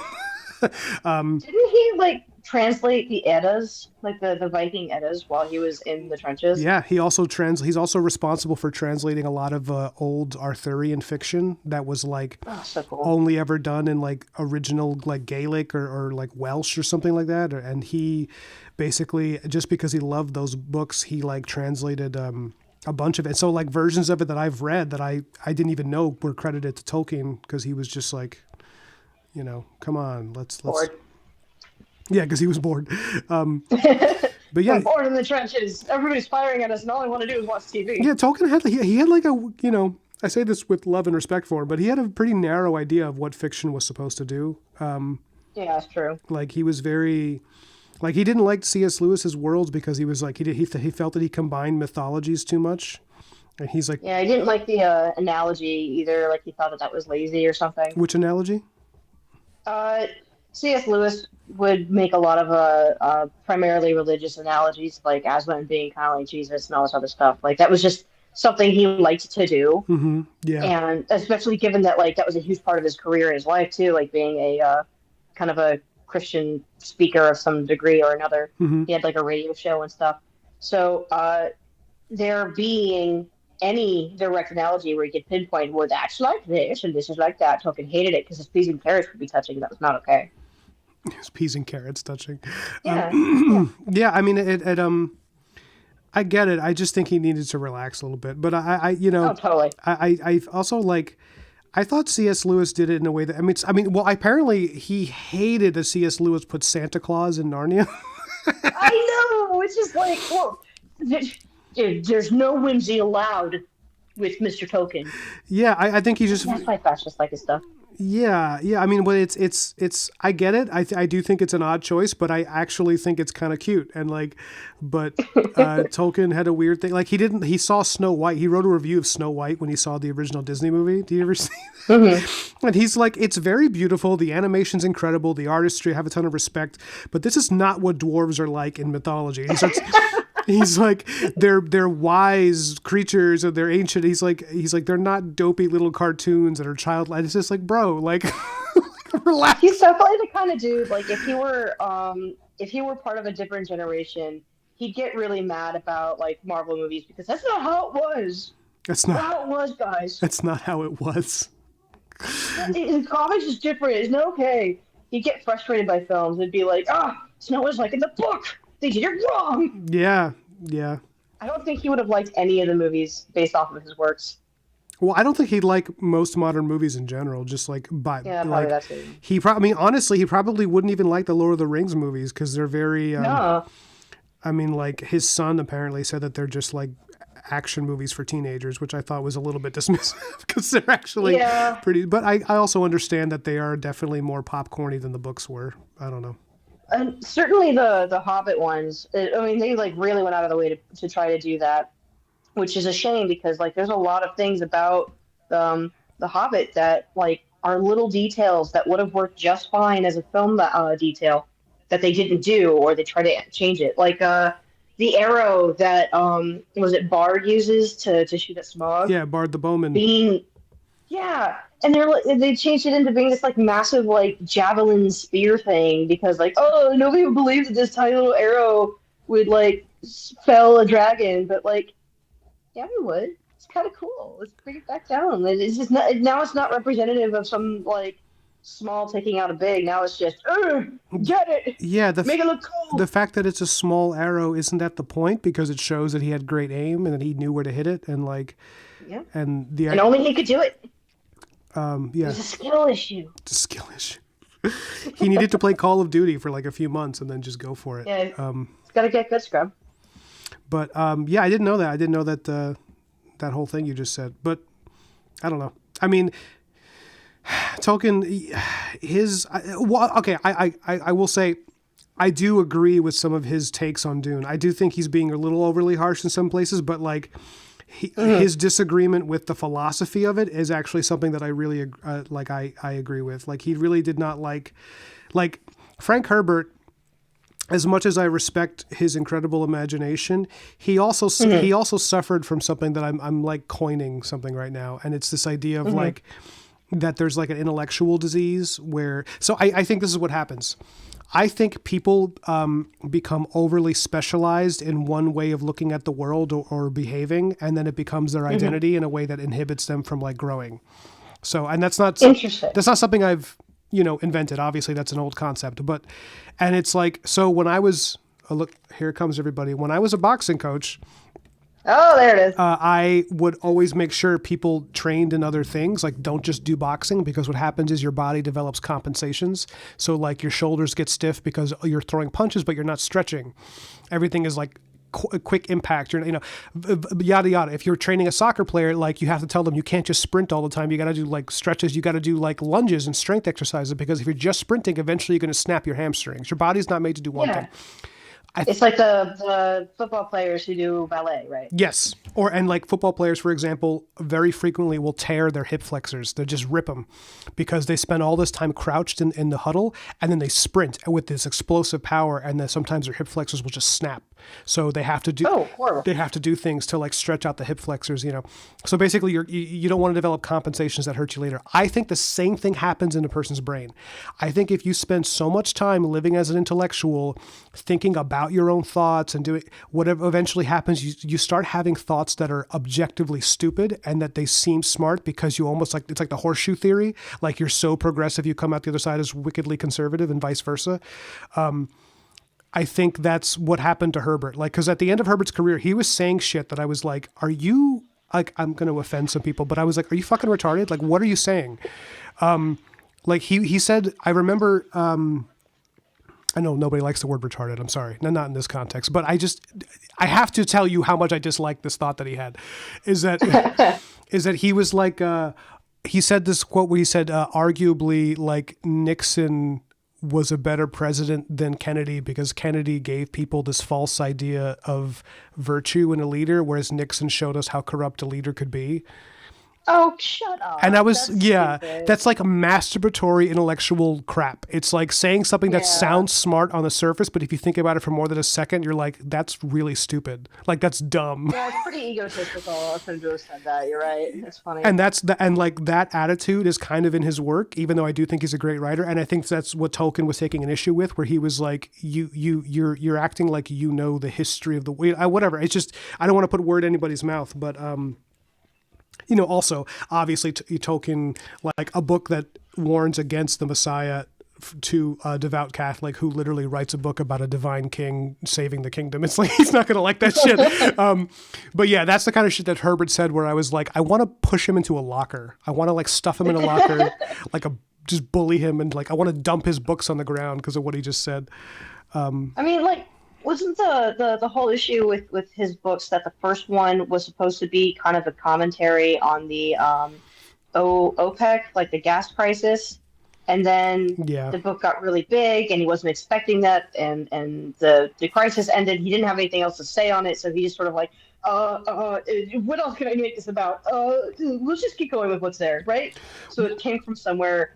Didn't he like translate the Eddas, like the Viking Eddas, while he was in the trenches? Yeah, he's also responsible for translating a lot of old Arthurian fiction that was like Oh, so cool. only ever done in like original like Gaelic or like Welsh or something like that. And he basically, just because he loved those books, he like translated a bunch of it. So like versions of it that I've read that I didn't even know were credited to Tolkien because he was just like, come on, let's Bored. yeah, because he was bored. But I'm yeah, bored in the trenches. Everybody's firing at us, and all I want to do is watch TV. yeah, Tolkien had he had like I say this with love and respect for him, but he had a pretty narrow idea of what fiction was supposed to do. Yeah, that's true. Like he was very like he didn't like C.S. Lewis's worlds because he was like he felt that he combined mythologies too much, and he's like, Yeah, I didn't like the analogy either. Like he thought that was lazy or something. which analogy? Uh, C.S. Lewis would make a lot of primarily religious analogies, like Aslan being kind of like Jesus and all this other stuff. Like that was just something he liked to do, Mm-hmm. Yeah. and especially given that like that was a huge part of his career and his life too, like being a kind of a Christian speaker of some degree or another. Mm-hmm. He had like a radio show and stuff. So there being any direct analogy where you could pinpoint, well, that's like this and this is like that. Tolkien hated it because his peas and carrots would be touching. That was not okay. His peas and carrots touching. Yeah, yeah. Yeah, I mean I get it. I just think he needed to relax a little bit. But Oh, totally. I also like. I thought C.S. Lewis did it in a way that well, apparently he hated that C.S. Lewis put Santa Claus in Narnia. I know. It's just like, well, there's no whimsy allowed with Mr. Tolkien. Yeah, I think he just That's why that's just like his stuff. yeah. I mean, but it's I get it. I do think it's an odd choice, but I actually think it's kind of cute and like, but Tolkien had a weird thing. Like he saw Snow White. He wrote a review of Snow White when he saw the original Disney movie. Do you ever see? And he's like, it's very beautiful. The animation's incredible. The artistry, I have a ton of respect. But this is not what dwarves are like in mythology. And he's like, they're wise creatures and they're ancient. He's like, they're not dopey little cartoons that are childlike. It's just like, bro, like, relax. He's definitely the kind of dude, like if he were part of a different generation, he'd get really mad about like Marvel movies because that's not how it was. That's That's not. how it was, guys. That's not how it was. In comics is different. It's not okay. He'd get frustrated by films. It'd be like, ah, it's not what it's like in the book. They did it wrong. Yeah, yeah. I don't think he would have liked any of the movies based off of his works. Well, I don't think he'd like most modern movies in general. Just like, by Yeah, probably like, that's it. he probably. I mean, honestly, he probably wouldn't even like the Lord of the Rings movies because they're very. No. I mean, like his son apparently said that they're just like action movies for teenagers, which I thought was a little bit dismissive because they're actually Yeah. pretty. But I also understand that they are definitely more popcorny than the books were. I don't know. And certainly the Hobbit ones. I mean, they like really went out of the way to try to do that, which is a shame because like there's a lot of things about the Hobbit that like are little details that would have worked just fine as a film detail that they didn't do or they try to change it. Like the arrow that was it Bard uses to shoot at Smaug Yeah, Bard the Bowman. being yeah, and they changed it into being this like massive like javelin spear thing because like oh nobody would believe that this tiny little arrow would like fell a dragon, but like yeah we would. It's kind of cool. Let's bring it back down. It's just not now. It's not representative of some like small taking out a big. Now it's just get it, Yeah, make it look cool. the fact that it's a small arrow isn't that the point because it shows that he had great aim and that he knew where to hit it and like Yeah, and the and only he could do it. yeah, It's a skill issue. it's a skill issue. He needed to play Call of Duty for like a few months and then just go for it. Yeah, it's got to get good scrub. But yeah, I didn't know that. I didn't know that that whole thing you just said. But I don't know. I mean, Tolkien, okay. I will say, I do agree with some of his takes on Dune. I do think he's being a little overly harsh in some places, but like. His disagreement with the philosophy of it is actually something that I really like. I agree with. Like he really did not like Frank Herbert. As much as I respect his incredible imagination, he also suffered from something that I'm like coining something right now, and it's this idea of like that there's like an intellectual disease where. So I think this is what happens. I think people become overly specialized in one way of looking at the world or behaving, and then it becomes their identity in a way that inhibits them from like growing. So, and that's not Interesting. That's not something I've invented. Obviously, that's an old concept. But and it's like so when I was look here it comes everybody. When I was a boxing coach. Oh, there it is. I would always make sure people trained in other things, like don't just do boxing, because what happens is your body develops compensations. So like your shoulders get stiff because you're throwing punches, but you're not stretching. Everything is like a quick impact. You're, yada yada. If you're training a soccer player, like you have to tell them you can't just sprint all the time. You got to do like stretches. You got to do like lunges and strength exercises because if you're just sprinting, eventually you're going to snap your hamstrings. Your body's not made to do one thing. It's like the football players who do ballet, right? Yes. And like football players, for example, very frequently will tear their hip flexors. They just rip them because they spend all this time crouched in the huddle and then they sprint with this explosive power and then sometimes their hip flexors will just snap. So they have to do things to like stretch out the hip flexors, So basically you don't want to develop compensations that hurt you later. I think the same thing happens in a person's brain. I think if you spend so much time living as an intellectual, thinking about your own thoughts and doing whatever eventually happens, you start having thoughts that are objectively stupid and that they seem smart because you almost like, it's like the horseshoe theory. Like you're so progressive, you come out the other side as wickedly conservative and vice versa. I think that's what happened to Herbert. Like, because at the end of Herbert's career, he was saying shit that I was like, are you, like, I'm going to offend some people, but I was like, are you fucking retarded? Like, what are you saying? Like, he said, I remember, I know nobody likes the word retarded. I'm sorry. No, not in this context, but I have to tell you how much I dislike this thought that he had is that he was like, he said this quote where he said, arguably like Nixon was a better president than Kennedy because Kennedy gave people this false idea of virtue in a leader, whereas Nixon showed us how corrupt a leader could be. Oh, shut up. And I was, Stupid. that's like a masturbatory intellectual crap. It's like saying something that sounds smart on the surface, but if you think about it for more than a second, you're like, that's really stupid. Like, that's dumb. Yeah, it's pretty egotistical of him to have said that. You're right. It's funny. And and like that attitude is kind of in his work, even though I do think he's a great writer. And I think that's what Tolkien was taking an issue with, where he was like, you're acting like you know the history of the way, whatever. It's just, I don't want to put word in anybody's mouth, but, also, obviously, Tolkien, like a book that warns against the Messiah to a devout Catholic who literally writes a book about a divine king saving the kingdom. It's like, he's not going to like that shit. But yeah, that's the kind of shit that Herbert said, where I was like, I want to push him into a locker. I want to like stuff him in a locker, like just bully him. And like, I want to dump his books on the ground because of what he just said. I mean, like, wasn't the whole issue with his books that the first one was supposed to be kind of a commentary on the OPEC, like the gas crisis, and then the book got really big, and he wasn't expecting that, and the crisis ended. He didn't have anything else to say on it, so he just sort of like, what else can I make this about? Let's just keep going with what's there, right? So it came from somewhere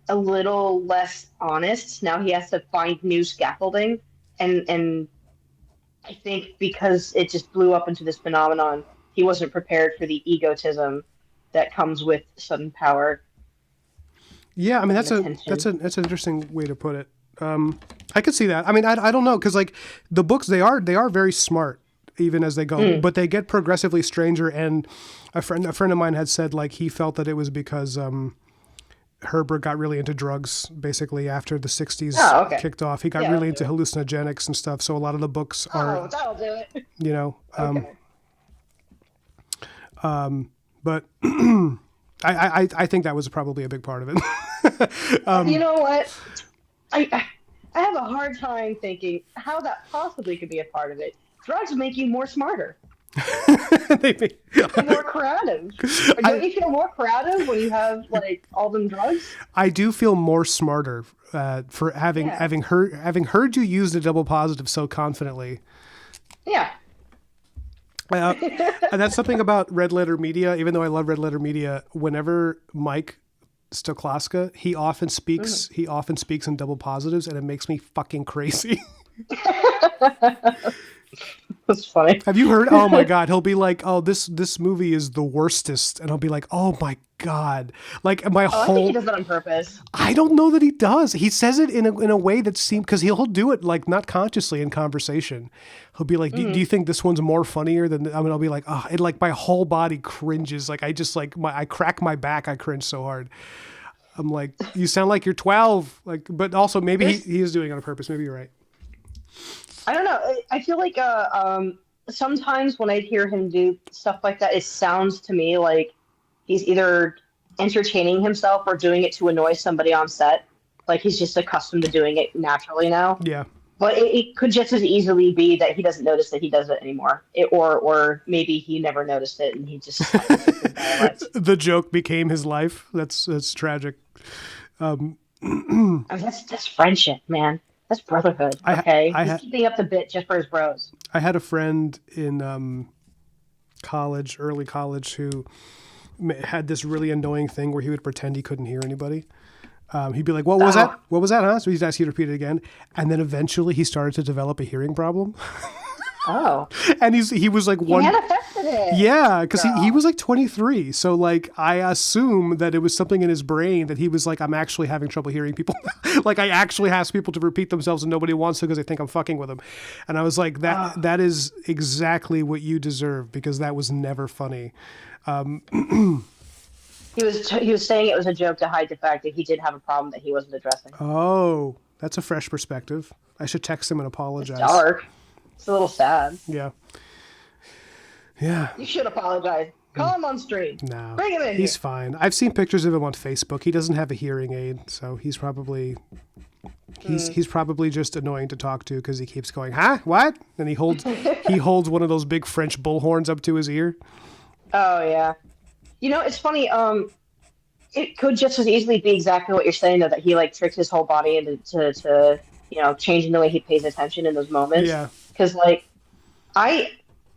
a little less honest. Now he has to find new scaffolding, and I think because it just blew up into this phenomenon, he wasn't prepared for the egotism that comes with sudden power. Yeah, I mean that's an interesting way to put it. I could see that. I mean, I don't know, because like the books, they are very smart even as they go, but they get progressively stranger. And a friend of mine had said like he felt that it was because Herbert got really into drugs basically after the 60s kicked off. He got really into hallucinogenics and stuff. So a lot of the books are, that'll do it. You know, but I think that was probably a big part of it. You know what? I have a hard time thinking how that possibly could be a part of it. Drugs make you more smarter. More creative. Don't you feel more creative when you have like all them drugs? I do feel more smarter for having heard you use the double positive so confidently. Yeah. And that's something about Red Letter Media. Even though I love Red Letter Media, whenever Mike Stoklaska, he often speaks in double positives, and it makes me fucking crazy. That's funny. Have you heard? Oh my God. He'll be like, oh, this movie is the worstest. And I'll be like, oh my God. Like I think he does that on purpose. I don't know that he does. He says it in a way that seems, because he'll do it like not consciously in conversation. He'll be like, do you think this one's more funnier than, I mean, I'll be like, oh, it like my whole body cringes. Like I just like I crack my back. I cringe so hard. I'm like, you sound like you're 12. Like, but also maybe he is doing it on purpose. Maybe you're right. I don't know. I feel like sometimes when I hear him do stuff like that, it sounds to me like he's either entertaining himself or doing it to annoy somebody on set. Like he's just accustomed to doing it naturally now. Yeah. But it could just as easily be that he doesn't notice that he does it anymore. Or maybe he never noticed it and he just... The joke became his life. That's tragic. I mean, that's friendship, man. That's brotherhood, okay? He's keeping up the bit just for his bros. I had a friend in early college, who had this really annoying thing where he would pretend he couldn't hear anybody. He'd be like, what was that? What was that, huh? So he'd ask you to repeat it again. And then eventually he started to develop a hearing problem. Oh. And he was like he manifested it. Yeah, because he was like 23. So like I assume that it was something in his brain that he was like, I'm actually having trouble hearing people. Like I actually ask people to repeat themselves and nobody wants to because they think I'm fucking with them. And I was like, that is exactly what you deserve, because that was never funny. He was saying it was a joke to hide the fact that he did have a problem that he wasn't addressing. Oh, that's a fresh perspective. I should text him and apologize. It's dark. It's a little sad. Yeah. Yeah. You should apologize. Call him on stream. No. Bring him in. He's fine. I've seen pictures of him on Facebook. He doesn't have a hearing aid, so he's probably just annoying to talk to because he keeps going, huh? What? And he holds one of those big French bullhorns up to his ear. Oh yeah. You know, it's funny. It could just as easily be exactly what you're saying, though, that he like tricks his whole body into changing the way he pays attention in those moments. Yeah. Because like, I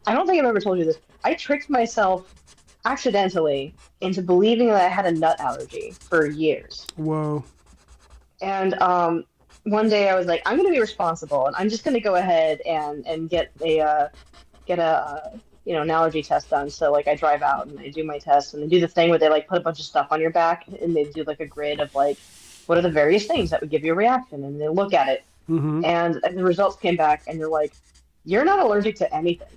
don't think I've ever told you this. I tricked myself accidentally into believing that I had a nut allergy for years. Whoa. And one day I was like, I'm going to be responsible, and I'm just going to go ahead and get an allergy test done. So like I drive out and I do my test, and they do the thing where they like put a bunch of stuff on your back, and they do like a grid of like what are the various things that would give you a reaction, and they look at it. Mm-hmm. And the results came back, and they're like, you're not allergic to anything.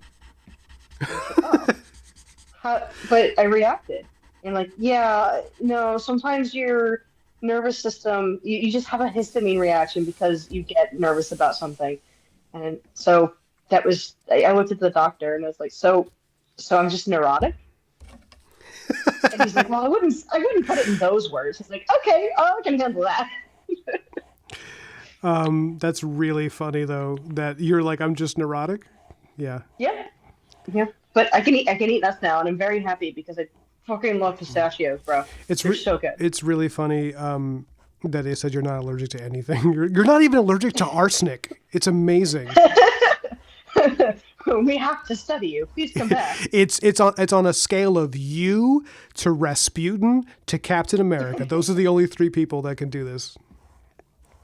But I reacted. And like, yeah, no, sometimes your nervous system, you just have a histamine reaction because you get nervous about something. And so I looked at the doctor and I was like, so I'm just neurotic? And he's like, well, I wouldn't put it in those words. He's like, okay, I can handle that. That's really funny though, that you're like, I'm just neurotic. Yeah. Yeah, yeah. But I can eat nuts now, and I'm very happy because I fucking love pistachios, bro. They're so good. It's really funny that they said you're not allergic to anything. You're not even allergic to arsenic. It's amazing. We have to study you. Please come back. It's on a scale of you to Rasputin to Captain America. Those are the only three people that can do this.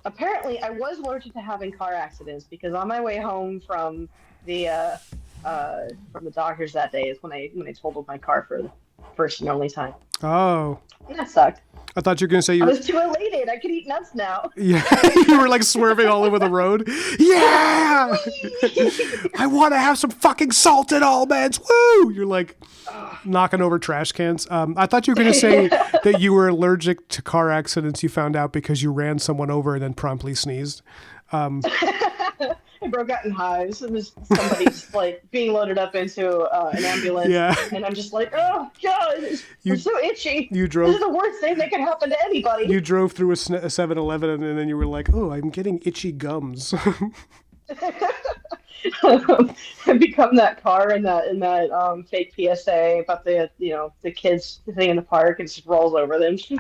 Apparently, I was allergic to having car accidents because on my way home the from the doctors that day is when I totaled my car for the first and only time. Oh, And that sucked. I thought you were gonna say I you. was too elated. I could eat nuts now. Yeah, you were like swerving all over the road. Yeah, I want to have some fucking salted almonds. Woo! You're like knocking over trash cans. I thought you were going to say that you were allergic to car accidents you found out because you ran someone over and then promptly sneezed. I broke out in hives. It was somebody just like being loaded up into an ambulance. Yeah. And I'm just like, oh god, I'm so itchy. You This drove. is the worst thing that could happen to anybody. You drove through a 7-Eleven and then you were like, "Oh, I'm getting itchy gums." I become that car in that fake PSA about the kids sitting in the park and just rolls over them. You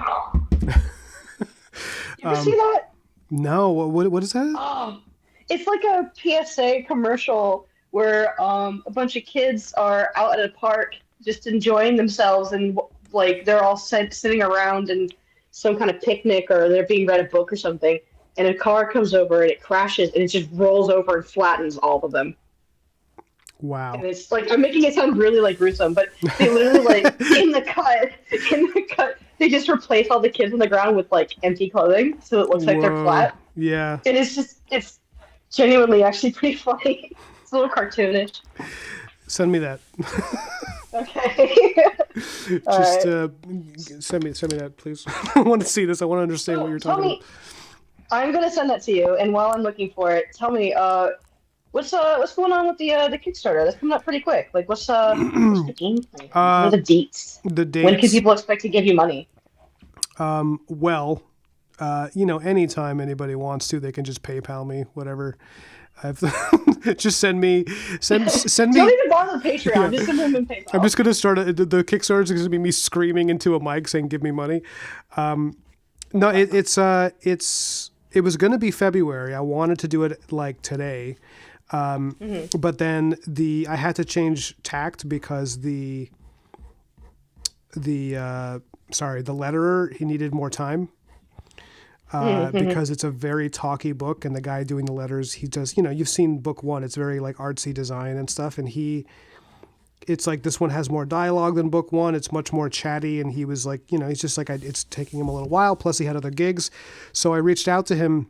ever see that? No, what is that? Oh, it's like a PSA commercial where a bunch of kids are out at a park just enjoying themselves and like they're all sitting around in some kind of picnic or they're being read a book or something, and a car comes over and it crashes and it just rolls over and flattens all of them. Wow. And it's like I'm making it sound really like gruesome, but they literally like in the cut, they just replace all the kids on the ground with like empty clothing, so it looks like they're Whoa. flat. Yeah. And it's genuinely actually pretty funny. It's a little cartoonish. Send me that. Okay. Just send me that, please. I want to see this. I want to understand what you're Tell talking me, about. I'm gonna send that to you, and while I'm looking for it, tell me, what's going on with the Kickstarter? That's coming up pretty quick. Like, what's the game plan? What are the dates? The dates. When can people expect to give you money? Well, anytime anybody wants to, they can just PayPal me, whatever. Just send me. Don't even bother the Patreon. Just send them in PayPal. I'm just gonna start the Kickstarter is gonna be me screaming into a mic saying, "Give me money." No, it was gonna be February. I wanted to do it like today, but then I had to change tact because the letterer, he needed more time. Because it's a very talky book, and the guy doing the letters, he does, you've seen book one, it's very like artsy design and stuff, and it's like this one has more dialogue than book one, it's much more chatty, and he was like, he's just like, it's taking him a little while, plus he had other gigs, so I reached out to him,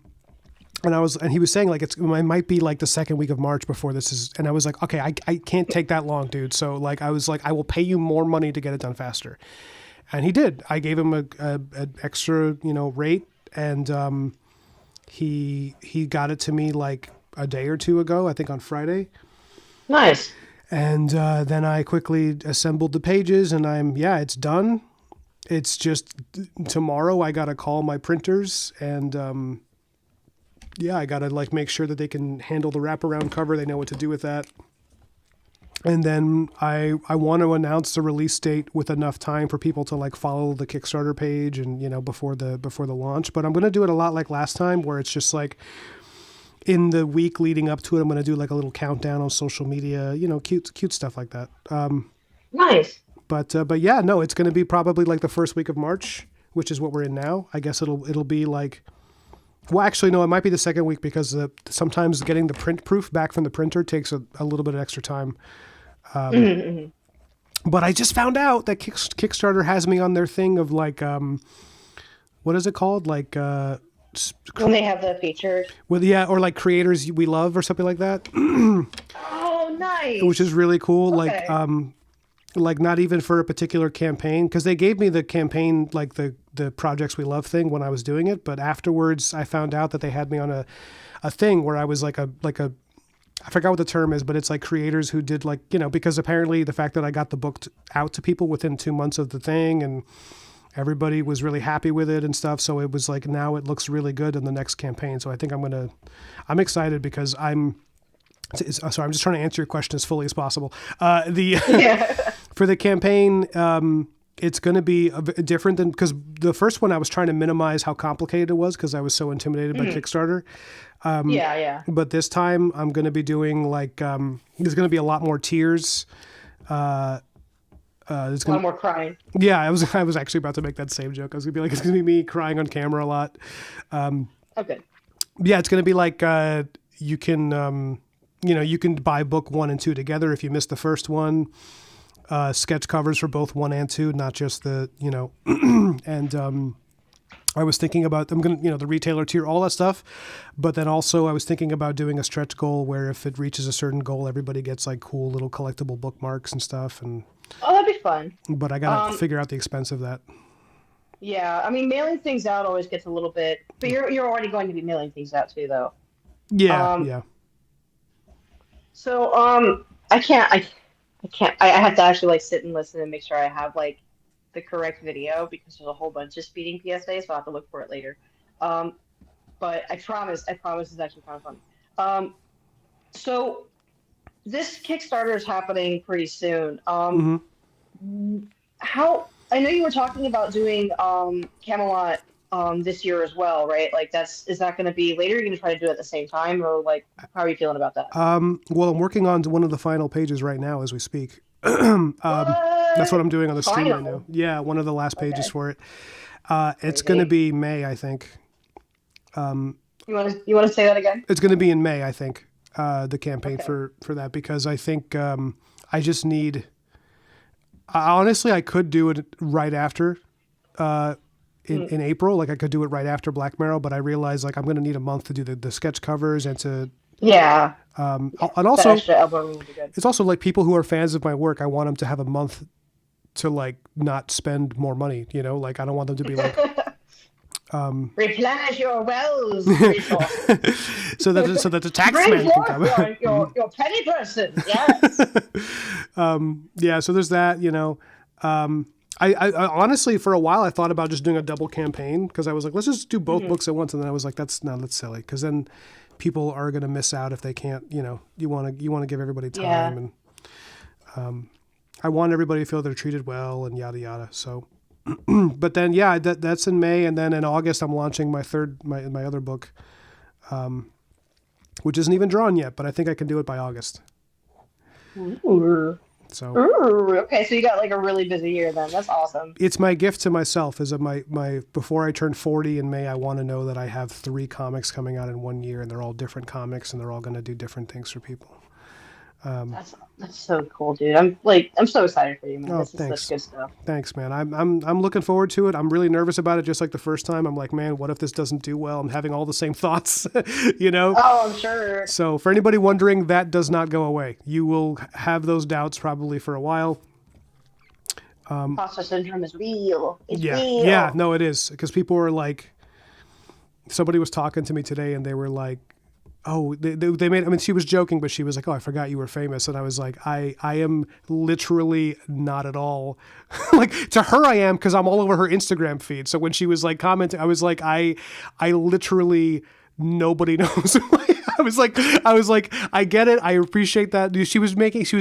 and he was saying like, it might be like the second week of March before this is, and I was like, okay, I can't take that long, dude, so like, I was like, I will pay you more money to get it done faster, and he did. I gave him an extra, rate, and he got it to me like a day or two ago, I think on Friday. Nice. And then I quickly assembled the pages, and it's done. It's just tomorrow I gotta call my printers, and I gotta like make sure that they can handle the wraparound cover. They know what to do with that. And then I want to announce the release date with enough time for people to like follow the Kickstarter page and before the launch. But I'm gonna do it a lot like last time, where it's just like in the week leading up to it, I'm gonna do like a little countdown on social media, cute stuff like that. Nice. But yeah, no, it's gonna be probably like the first week of March, which is what we're in now. I guess it'll be like. Well, actually, no, it might be the second week because sometimes getting the print proof back from the printer takes a little bit of extra time. But I just found out that Kickstarter has me on their thing of like, what is it called? Like, when they have the features. well, yeah, or like creators we love or something like that. Oh, nice. Which is really cool. Okay. Like not even for a particular campaign, because they gave me the campaign, like the the projects we love thing when I was doing it, but afterwards I found out that they had me on a thing where I was like a I forgot what the term is, but it's like creators who did like, because apparently the fact that I got the book out to people within 2 months of the thing, and everybody was really happy with it and stuff. So it was like, now it looks really good in the next campaign. So I think I'm excited because sorry, I'm just trying to answer your question as fully as possible. For the campaign, it's going to be a bit different than, because the first one I was trying to minimize how complicated it was because I was so intimidated by Kickstarter. But this time I'm going to be doing like, there's going to be a lot more tears. There's a lot more crying. Yeah, I was actually about to make that same joke. I was going to be like, it's going to be me crying on camera a lot. Okay. Yeah, it's going to be like, you can, you can buy book 1 and 2 together if you missed the first one. Sketch covers for both 1 and 2, not just the, and I was thinking about, the retailer tier, all that stuff. But then also I was thinking about doing a stretch goal where if it reaches a certain goal, everybody gets like cool little collectible bookmarks and stuff. And that'd be fun. But I got to figure out the expense of that. Yeah, I mean, mailing things out always gets a little bit, but you're already going to be mailing things out too, though. Yeah, yeah. So, I have to actually like sit and listen and make sure I have like the correct video because there's a whole bunch of speeding PSAs, so I'll have to look for it later. But I promise it's actually kind of funny. So this Kickstarter is happening pretty soon. How, I know you were talking about doing Camelot this year as well, right? Like is that going to be later? You're going to try to do it at the same time, or like how are you feeling about that? Well, I'm working on one of the final pages right now as we speak. That's what I'm doing on the stream right now. Yeah, one of the last pages for it. It's going to be May, I think. You want to say that again? It's going to be in May, I think. The campaign for that, because I think I just need. Honestly, I could do it right after. In April, like I could do it right after Black Marrow, but I realized like I'm going to need a month to do the sketch covers and to. Yeah. And also, would be good. It's also like people who are fans of my work. I want them to have a month to like not spend more money. Like I don't want them to be like. Replenish your wells, so that the taxman can come. Your petty person, yes. Yeah, so there's that. I honestly, for a while, I thought about just doing a double campaign because I was like, let's just do both books at once, and then I was like, that's silly, because then people are going to miss out if they can't. You want to give everybody time, and I want everybody to feel they're treated well and yada yada. So, but then that's in May, and then in August I'm launching my other book, which isn't even drawn yet, but I think I can do it by August. Ooh. So okay, so you got like a really busy year then. That's awesome. It's my gift to myself is my before I turn 40 in May, I want to know that I have 3 comics coming out in 1 year, and they're all different comics, and they're all going to do different things for people. That's so cool, dude. I'm so excited for you, man. This thanks. Is such good stuff. Thanks, man. I'm looking forward to it. I'm really nervous about it, just like the first time. I'm like, man, what if this doesn't do well? I'm having all the same thoughts, Oh, I'm sure. So for anybody wondering, that does not go away. You will have those doubts probably for a while. Imposter syndrome is real. It's real. Yeah, no, it is, because people were like, somebody was talking to me today, and they were like, oh, they made, I mean, she was joking, but she was like, oh, I forgot you were famous. And I was like, I am literally not at all. Like, to her I am, because I'm all over her Instagram feed. So when she was like commenting, I was like, I literally, nobody knows. I was like, I get it. I appreciate that. She was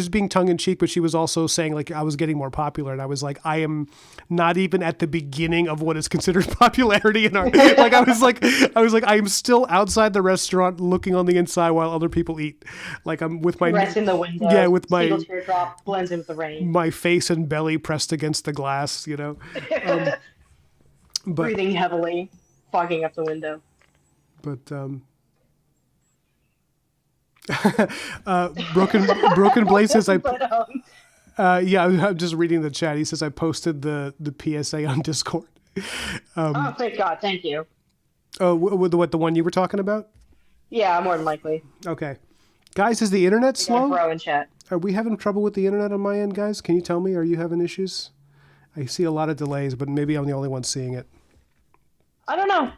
being tongue in cheek, but she was also saying like I was getting more popular. And I was like, I am not even at the beginning of what is considered popularity in our, like, I was like, I am still outside the restaurant looking on the inside while other people eat. Like I'm with my rest in the window. Yeah. With my teardrop blends in with the rain. My face and belly pressed against the glass, but breathing heavily, fogging up the window. But, Broken Blaze says I'm just reading the chat. He says I posted the PSA on Discord. Oh, thank God! Thank you. Oh, what the one you were talking about? Yeah, more than likely. Okay, guys, is the internet slow? Bro in chat. Are we having trouble with the internet on my end, guys? Can you tell me? Are you having issues? I see a lot of delays, but maybe I'm the only one seeing it. I don't know.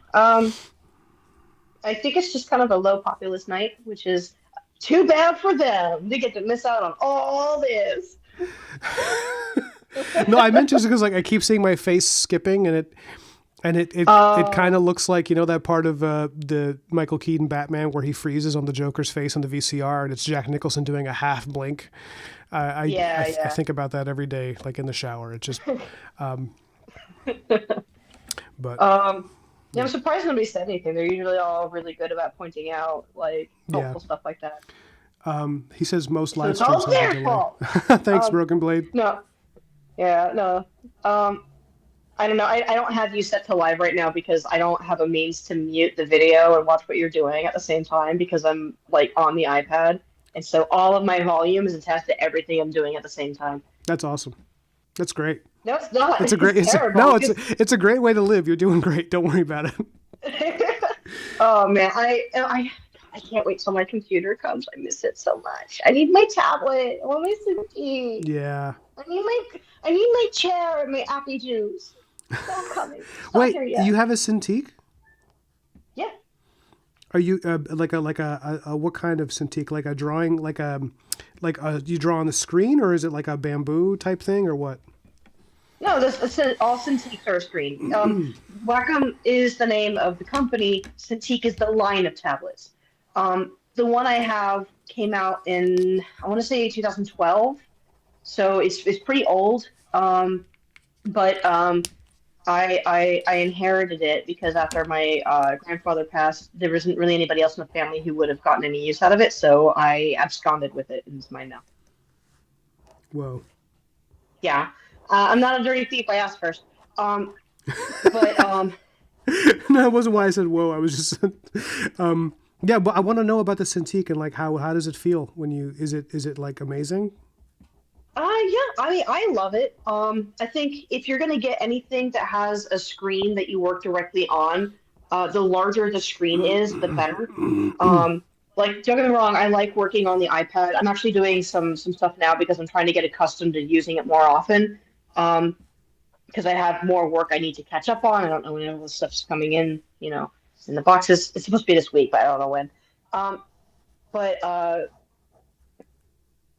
I think it's just kind of a low populace night, which is too bad for them. They get to miss out on all this. No, I meant just because like I keep seeing my face skipping, and it kind Uh, of looks like, you know, that part of the Michael Keaton Batman where he freezes on the Joker's face on the VCR, and it's Jack Nicholson doing a half blink. yeah, I yeah. think about that every day, like in the shower. It just, but Um, yeah, I'm yeah, surprised nobody said anything. They're usually all really good about pointing out like yeah. helpful stuff like that. He says most So live it's streams all have a their delay. fault. Thanks, Um, Broken Blade. no, yeah, no. I don't know. I don't have you set to live right now because I don't have a means to mute the video and watch what you're doing at the same time because I'm like on the iPad. And so all of my volume is attached to everything I'm doing at the same time. That's awesome. That's great. No, it's not. It's a It's great. terrible. No, Because it's a great way to live. You're doing great. Don't worry about it. oh man, I can't wait till my computer comes. I miss it so much. I need my tablet. I want my Suki. Yeah. I need my chair and my apple juice. It's all coming. It's not Wait, here you yet. have a Cintiq? Yeah. Are you like a what kind of Cintiq? Like a drawing, you draw on the screen, or is it like a bamboo type thing, or what? No, this all Cintiq are screen. Wacom is the name of the company. Cintiq is the line of tablets. The one I have came out in I want to say 2012, so it's pretty old. But I inherited it because after my grandfather passed, there wasn't really anybody else in the family who would have gotten any use out of it, so I absconded with it, and it's mine now. Whoa. Yeah, I'm not a dirty thief. I asked first. Um, but No, that wasn't why I said whoa. I was just, yeah. But I want to know about the Cintiq and like how does it feel when you is it like amazing? yeah, I mean, I love it. I think if you're gonna get anything that has a screen that you work directly on, the larger the screen is, the better. Um, like, don't get me wrong, I like working on the iPad. I'm actually doing some stuff now because I'm trying to get accustomed to using it more often. Um, because I have more work I need to catch up on. I don't know when all this stuff's coming in, in the boxes. It's supposed to be this week, but I don't know when. Um, but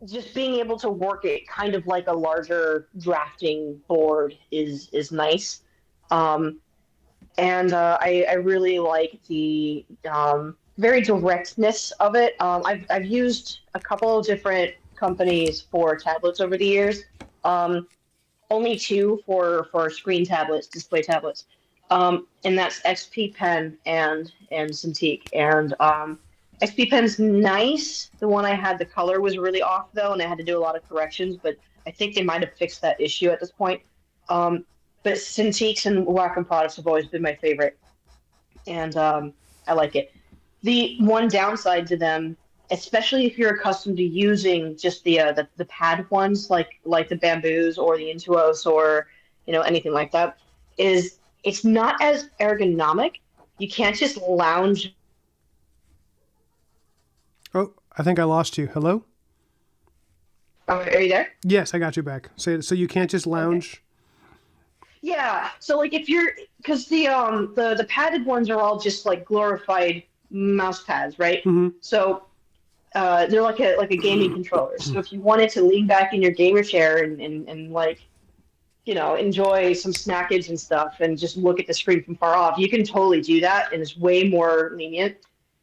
just being able to work it kind of like a larger drafting board is nice. Um, and I really like the very directness of it. I've used a couple of different companies for tablets over the years. Um, only two for screen tablets, display tablets, and that's XP Pen and Cintiq. And XP Pen's nice. The one I had, the color was really off though, and I had to do a lot of corrections. But I think they might have fixed that issue at this point. Um, but Cintiqs and Wacom products have always been my favorite, and I like it. The one downside to them, especially if you're accustomed to using just the pad ones like the Bamboos or the Intuos or anything like that, is it's not as ergonomic. You can't just lounge. Oh, I think I lost you. Hello. Are you there? Yes, I got you back. So you can't just Okay. lounge. Yeah. So like if you're because the padded ones are all just like glorified mouse pads, right? Mm-hmm. So they're like a gaming controller. So if you wanted to lean back in your gamer chair and like enjoy some snackage and stuff and just look at the screen from far off, you can totally do that, and it's way more lenient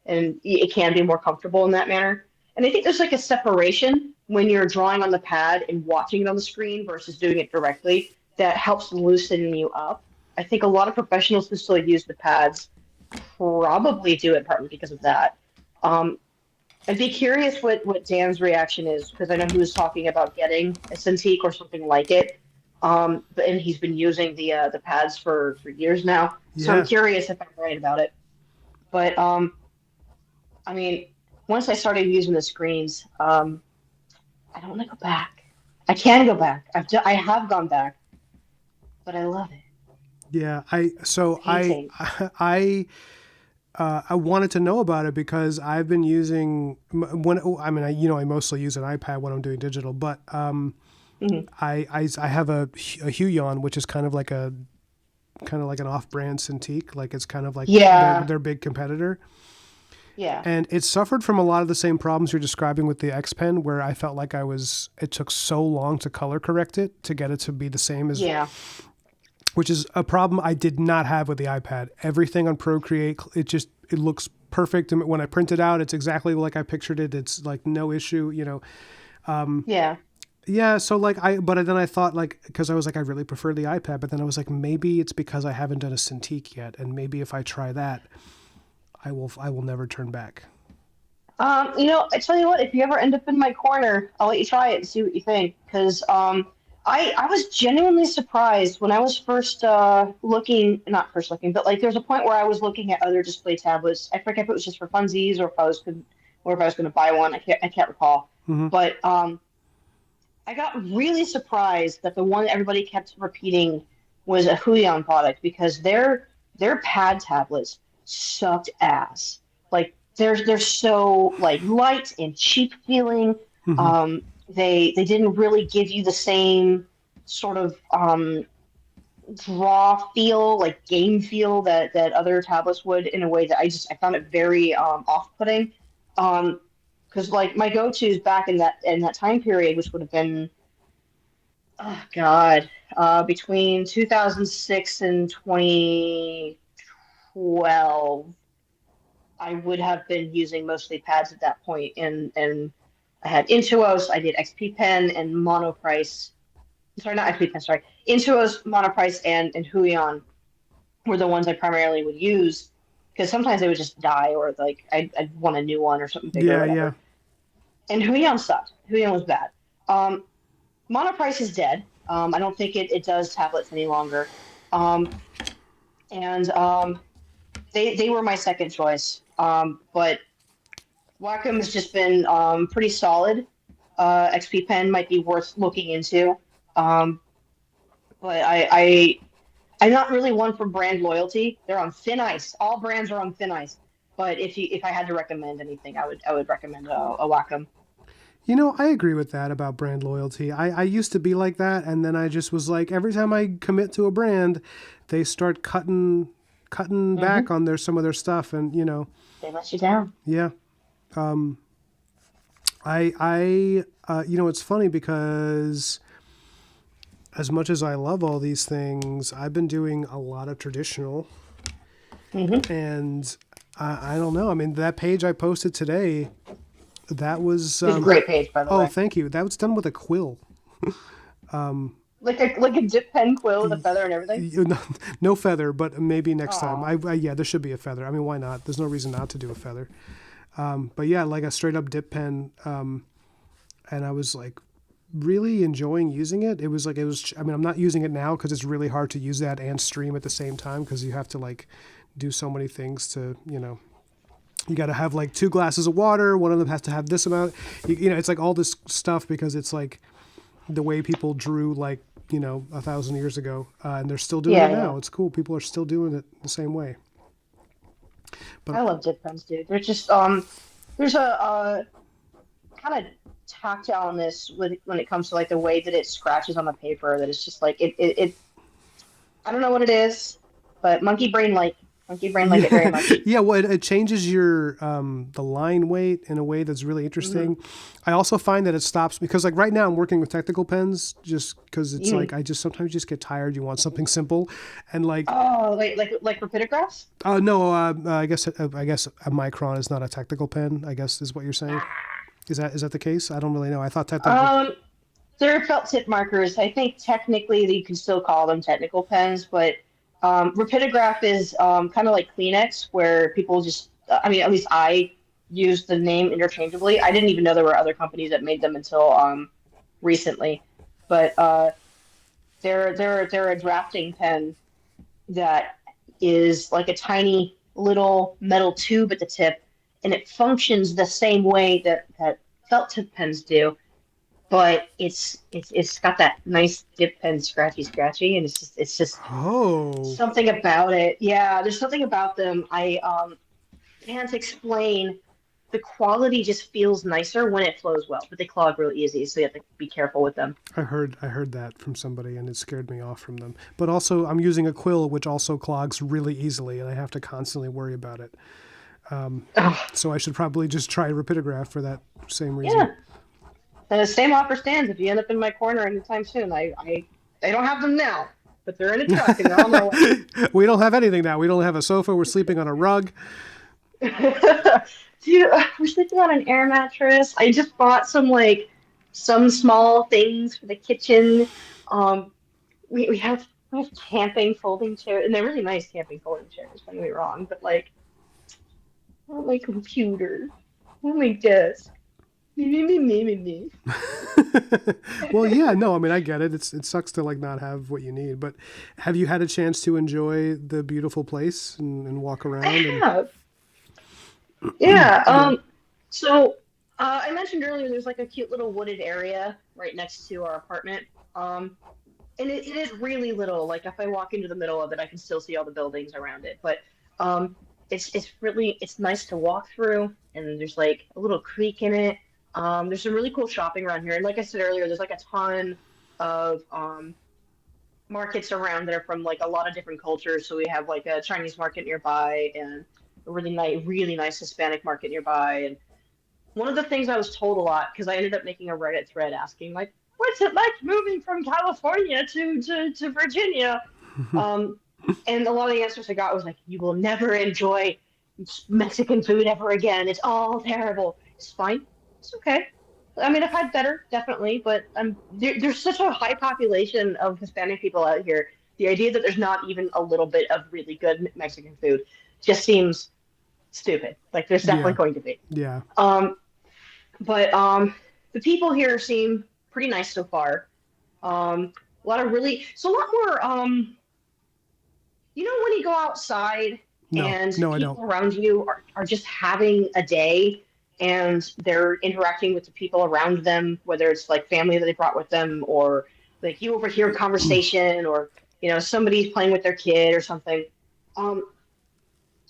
and it can be more comfortable in that manner. And I think there's like a separation when you're drawing on the pad and watching it on the screen versus doing it directly that helps loosen you up. I think a lot of professionals who still use the pads probably do it partly because of that. Um, I'd be curious what Dan's reaction is because I know he was talking about getting a Cintiq or something like it. And he's been using the pads for years now. So I'm Yeah. curious if I'm right about it. But I mean, once I started using the screens, I don't want to go back. I can go back. I have gone back, but I love it. Yeah. I Painting. I I wanted to know about it because I've been using when I mean I mostly use an iPad when I'm doing digital, but Hmm. I have a Huion, which is kind of like a kind of like an off-brand Cintiq. Like it's kind of like Yeah. their big competitor. Yeah. And it suffered from a lot of the same problems you're describing with the X Pen, where I felt like it took so long to color correct it to get it to be the same as, Yeah. which is a problem I did not have with the iPad. Everything on Procreate, it looks perfect. And when I print it out, it's exactly like I pictured it. It's like no issue, Yeah. Yeah, so like but then I thought like, because I was like, I really prefer the iPad, but then I was like, maybe it's because I haven't done a Cintiq yet, and maybe if I try that, I will never turn back. I tell you what, if you ever end up in my corner, I'll let you try it and see what you think. Because I was genuinely surprised when I was first looking, not first looking, but like there was a point where I was looking at other display tablets. I forget if it was just for funsies or if I was going to buy one. I can't recall. Hmm. But I got really surprised that the one everybody kept repeating was a Huion product because their pad tablets sucked ass. Like they're so like light and cheap feeling. Hmm. They didn't really give you the same sort of draw feel, like game feel that other tablets would in a way that I found it very off-putting. Because like my go-tos back in that time period, which would have been oh God, between 2006 and 2012, I would have been using mostly pads at that point, and I had Intuos, I did XP Pen and Monoprice. Sorry, not XP Pen. Sorry, Intuos, Monoprice, and Huion were the ones I primarily would use because sometimes they would just die or like I'd want a new one or something bigger or Yeah, yeah. whatever. And Huion sucked. Huion was bad. Um, Monoprice is dead. I don't think it does tablets any longer. Um, and they were my second choice. But Wacom has just been pretty solid. XP Pen might be worth looking into. Um, but I'm not really one for brand loyalty. They're on thin ice. All brands are on thin ice. But if I had to recommend anything, I would recommend a Wacom. I agree with that about brand loyalty. I used to be like that, and then I just was like, every time I commit to a brand, they start cutting Hmm. back on some of their stuff, and They let you down. yeah. Um, it's funny because as much as I love all these things, I've been doing a lot of traditional, Hmm. and I don't know. I mean, that page I posted today, that was It's a great page, by the oh, way. thank you. That was done with a quill. Like a dip pen quill with a feather and everything. No, no feather, but maybe next time. Oh, Yeah, there should be a feather. I mean, why not? There's no reason not to do a feather. But yeah, like a straight up dip pen. And I was like really enjoying using it. I mean, I'm not using it now because it's really hard to use that and stream at the same time because you have to like do so many things to, you got to have like 2 glasses of water. One of them has to have this amount. It's like all this stuff because it's like the way people drew like 1,000 years ago, and they're still doing yeah, it yeah. now. It's cool. People are still doing it the same way. But I love dip pens, dude. They're just there's a kind of tactileness when it comes to like the way that it scratches on the paper that it's just like it I don't know what it is, but monkey brain like it very yeah, much. yeah. Well, it changes your the line weight in a way that's really Hmm. interesting. I also find that it stops because like right now I'm working with technical pens just because it's Mm. like I just sometimes just get tired. You want something simple, and like Oh, like rapidographs? no, I guess a Micron is not a technical pen. I guess is what you're saying. Is that the case? I don't really know. I thought technical. Um, they're felt tip markers. I think technically you can still call them technical pens, but rapidograph is kind of like Kleenex, where people just, I mean, at least I use the name interchangeably. I didn't even know there were other companies that made them until recently. But they're a drafting pen that is like a tiny little metal tube at the tip, and it functions the same way that felt tip pens do, but it's got that nice dip pen scratchy, and it's just Oh, something about it. Yeah, there's something about them I can't explain, the quality just feels nicer when it flows well, but they clog real easy, so you have to be careful with them. I heard that from somebody, and it scared me off from them. But also, I'm using a quill, which also clogs really easily, and I have to constantly worry about it. Oh, So I should probably just try Rapidograph for that same reason. yeah. And the same offer stands if you end up in my corner anytime soon. I don't have them now, but they're in a truck and they're on their way. We don't have anything now. We don't have a sofa. We're sleeping on a rug. Dude, we're sleeping on an air mattress. I just bought some small things for the kitchen. Um, we have camping folding chairs, and they're really nice camping folding chairs. Don't get me wrong, but like, I want my computer, I want my desk. Me. Well, yeah, no, I mean, I get it. It sucks to like not have what you need, but have you had a chance to enjoy the beautiful place and walk I around and have. Yeah. yeah. So I mentioned earlier there's like a cute little wooded area right next to our apartment. And it is really little. Like if I walk into the middle of it, I can still see all the buildings around it. But um, it's nice to walk through, and there's like a little creek in it. There's some really cool shopping around here, and like I said earlier, there's like a ton of markets around that are from like a lot of different cultures. So we have like a Chinese market nearby, and a really nice Hispanic market nearby. And one of the things I was told a lot, because I ended up making a Reddit thread asking like, "What's it like moving from California to Virginia?" Um, and a lot of the answers I got was like, "You will never enjoy Mexican food ever again. It's all terrible." It's fine. It's okay. I mean, I've had better, definitely, but there's such a high population of Hispanic people out here. The idea that there's not even a little bit of really good Mexican food just seems stupid. Like, there's definitely Yeah. going to be. Yeah. Um, but the people here seem pretty nice so far. A lot of really, so a lot more. When you go outside No. and No, I don't. people around you are just having a day and they're interacting with the people around them, whether it's like family that they brought with them or like you overhear a conversation or, somebody's playing with their kid or something. Um,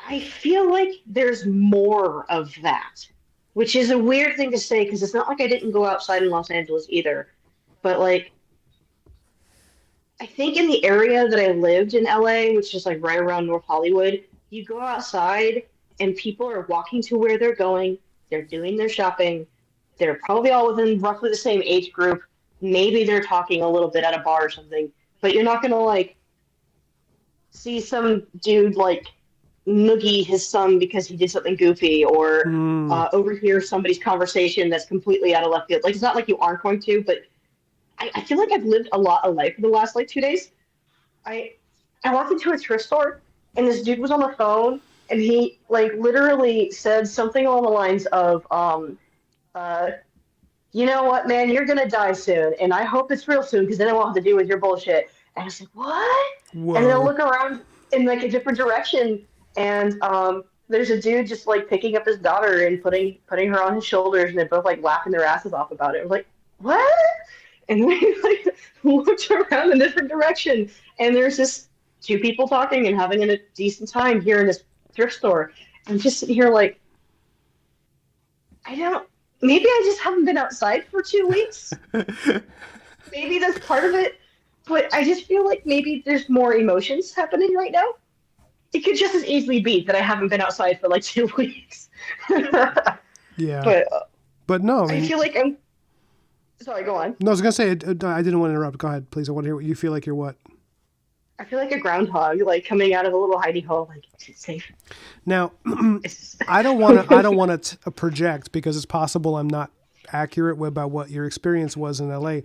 I feel like there's more of that, which is a weird thing to say because it's not like I didn't go outside in Los Angeles either. But like, I think in the area that I lived in LA, which is like right around North Hollywood, you go outside and people are walking to where they're going. They're doing their shopping. They're probably all within roughly the same age group. Maybe they're talking a little bit at a bar or something, but you're not gonna like see some dude like noogie his son because he did something goofy or Mm. overhear somebody's conversation that's completely out of left field. Like it's not like you aren't going to, but I feel like I've lived a lot of life for the last like 2 days. I I walked into a thrift store and this dude was on the phone and he like literally said something along the lines of uh you know what, man, you're gonna die soon and I hope it's real soon because then I won't have to deal with your bullshit. And I was like, what? And then I Whoa. look around in like a different direction and there's a dude just like picking up his daughter and putting her on his shoulders and they're both like laughing their asses off about it. I was like, what? And we like looked around in a different direction and there's this two people talking and having a decent time here in this thrift store. I'm just sitting here like, I don't, maybe I just haven't been outside for 2 weeks. Maybe that's part of it. But I just feel like maybe there's more emotions happening right now. It could just as easily be that I haven't been outside for like 2 weeks. but Yeah. But no, I I mean, feel like I'm, sorry, go on. no, I was gonna say I didn't want to interrupt. Go ahead, please. I want to hear what you feel like. You're what I feel like a groundhog, like coming out of a little hidey hole, like, it's safe. now. It's, I don't want to. I don't want to project because it's possible I'm not accurate about what your experience was in LA.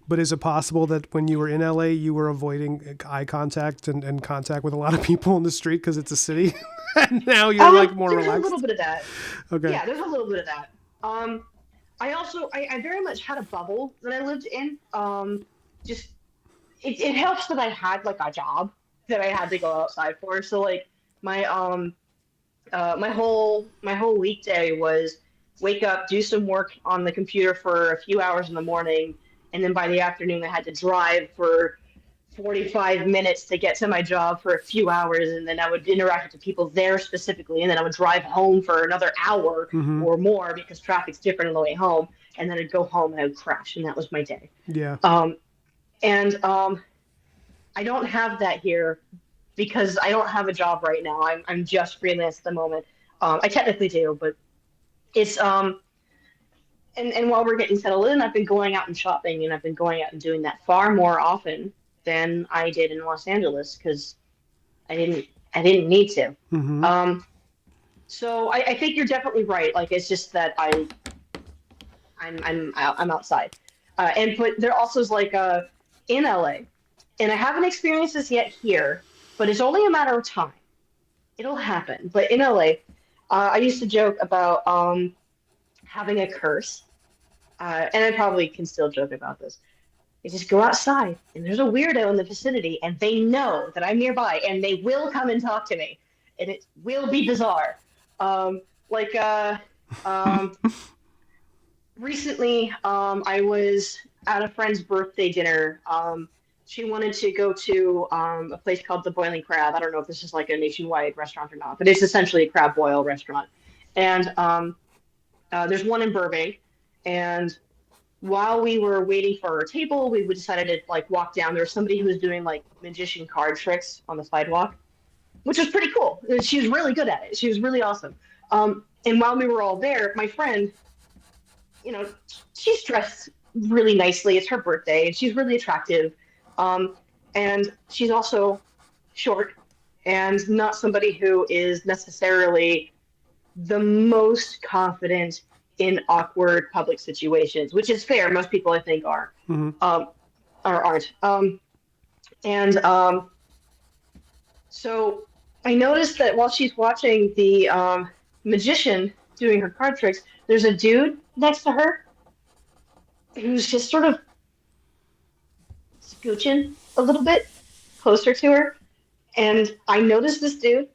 But is it possible that when you were in LA, you were avoiding eye contact and contact with a lot of people in the street because it's a city, and now you're like more there's a little relaxed? bit of that. Okay. Yeah, there's a little bit of that. I also, I very much had a bubble that I lived in. Just it helps that I had like a job that I had to go outside for. So like my my whole weekday was wake up, do some work on the computer for a few hours in the morning, and then by the afternoon I had to drive for 45 minutes to get to my job for a few hours, and then I would interact with the people there specifically, and then I would drive home for another hour Mm-hmm. or more because traffic's different on the way home, and then I'd go home and I would crash, and that was my day. Yeah. And I don't have that here because I don't have a job right now. I'm just freelance at the moment. I technically do, but it's and while we're getting settled in, I've been going out and shopping, and I've been going out and doing that far more often than I did in Los Angeles because I didn't need to. Mm-hmm. So I think you're definitely right. Like it's just that I'm outside, and but there also is like in LA, and I haven't experienced this yet here, but it's only a matter of time. It'll happen. But in LA, I used to joke about having a curse, and I probably can still joke about this. You just go outside, and there's a weirdo in the vicinity, and they know that I'm nearby, and they will come and talk to me, and it will be bizarre. Like recently, I was at a friend's birthday dinner. She wanted to go to a place called the Boiling Crab. I don't know if this is like a nationwide restaurant or not, but it's essentially a crab boil restaurant. And there's one in Burbank, and while we were waiting for our table, we decided to like walk down. There was somebody who was doing like magician card tricks on the sidewalk, which was pretty cool. She was really good at it. She was really awesome. And while we were all there, my friend, you know, she's dressed really nicely. It's her birthday, and she's really attractive. And she's also short and not somebody who is necessarily the most confident in awkward public situations, which is fair. Most people, I think, are, Mm-hmm. or aren't. So I noticed that while she's watching the magician doing her card tricks, there's a dude next to her who's just sort of scooching a little bit closer to her. And I notice this dude,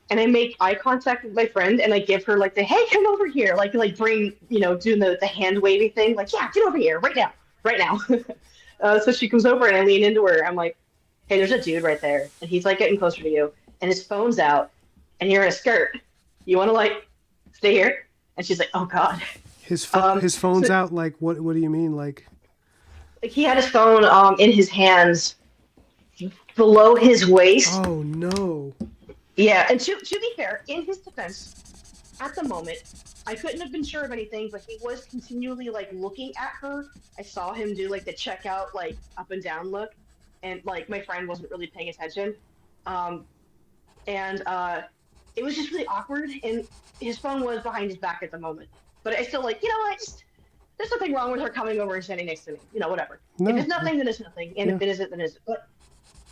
and I make eye contact with my friend, and I give her like the hey, come over here, like bring, doing the hand wavy thing, like yeah, get over here right now, right now. So she comes over, and I lean into her. I'm like, hey, there's a dude right there, and he's like getting closer to you, and his phone's out, and you're in a skirt. You want to like stay here? And she's like, oh god. His phone's out. Like what? What do you mean? Like He had his phone in his hands below his waist. oh no. Yeah, and to be fair, in his defense, at the moment, I couldn't have been sure of anything, but he was continually like looking at her. I saw him do like the checkout, like up and down look, and like my friend wasn't really paying attention, and it was just really awkward. And his phone was behind his back at the moment, but I still like, there's nothing wrong with her coming over and standing next to me. Whatever. No. If it's nothing, then it's nothing, and if Yeah. it isn't, then it isn't. But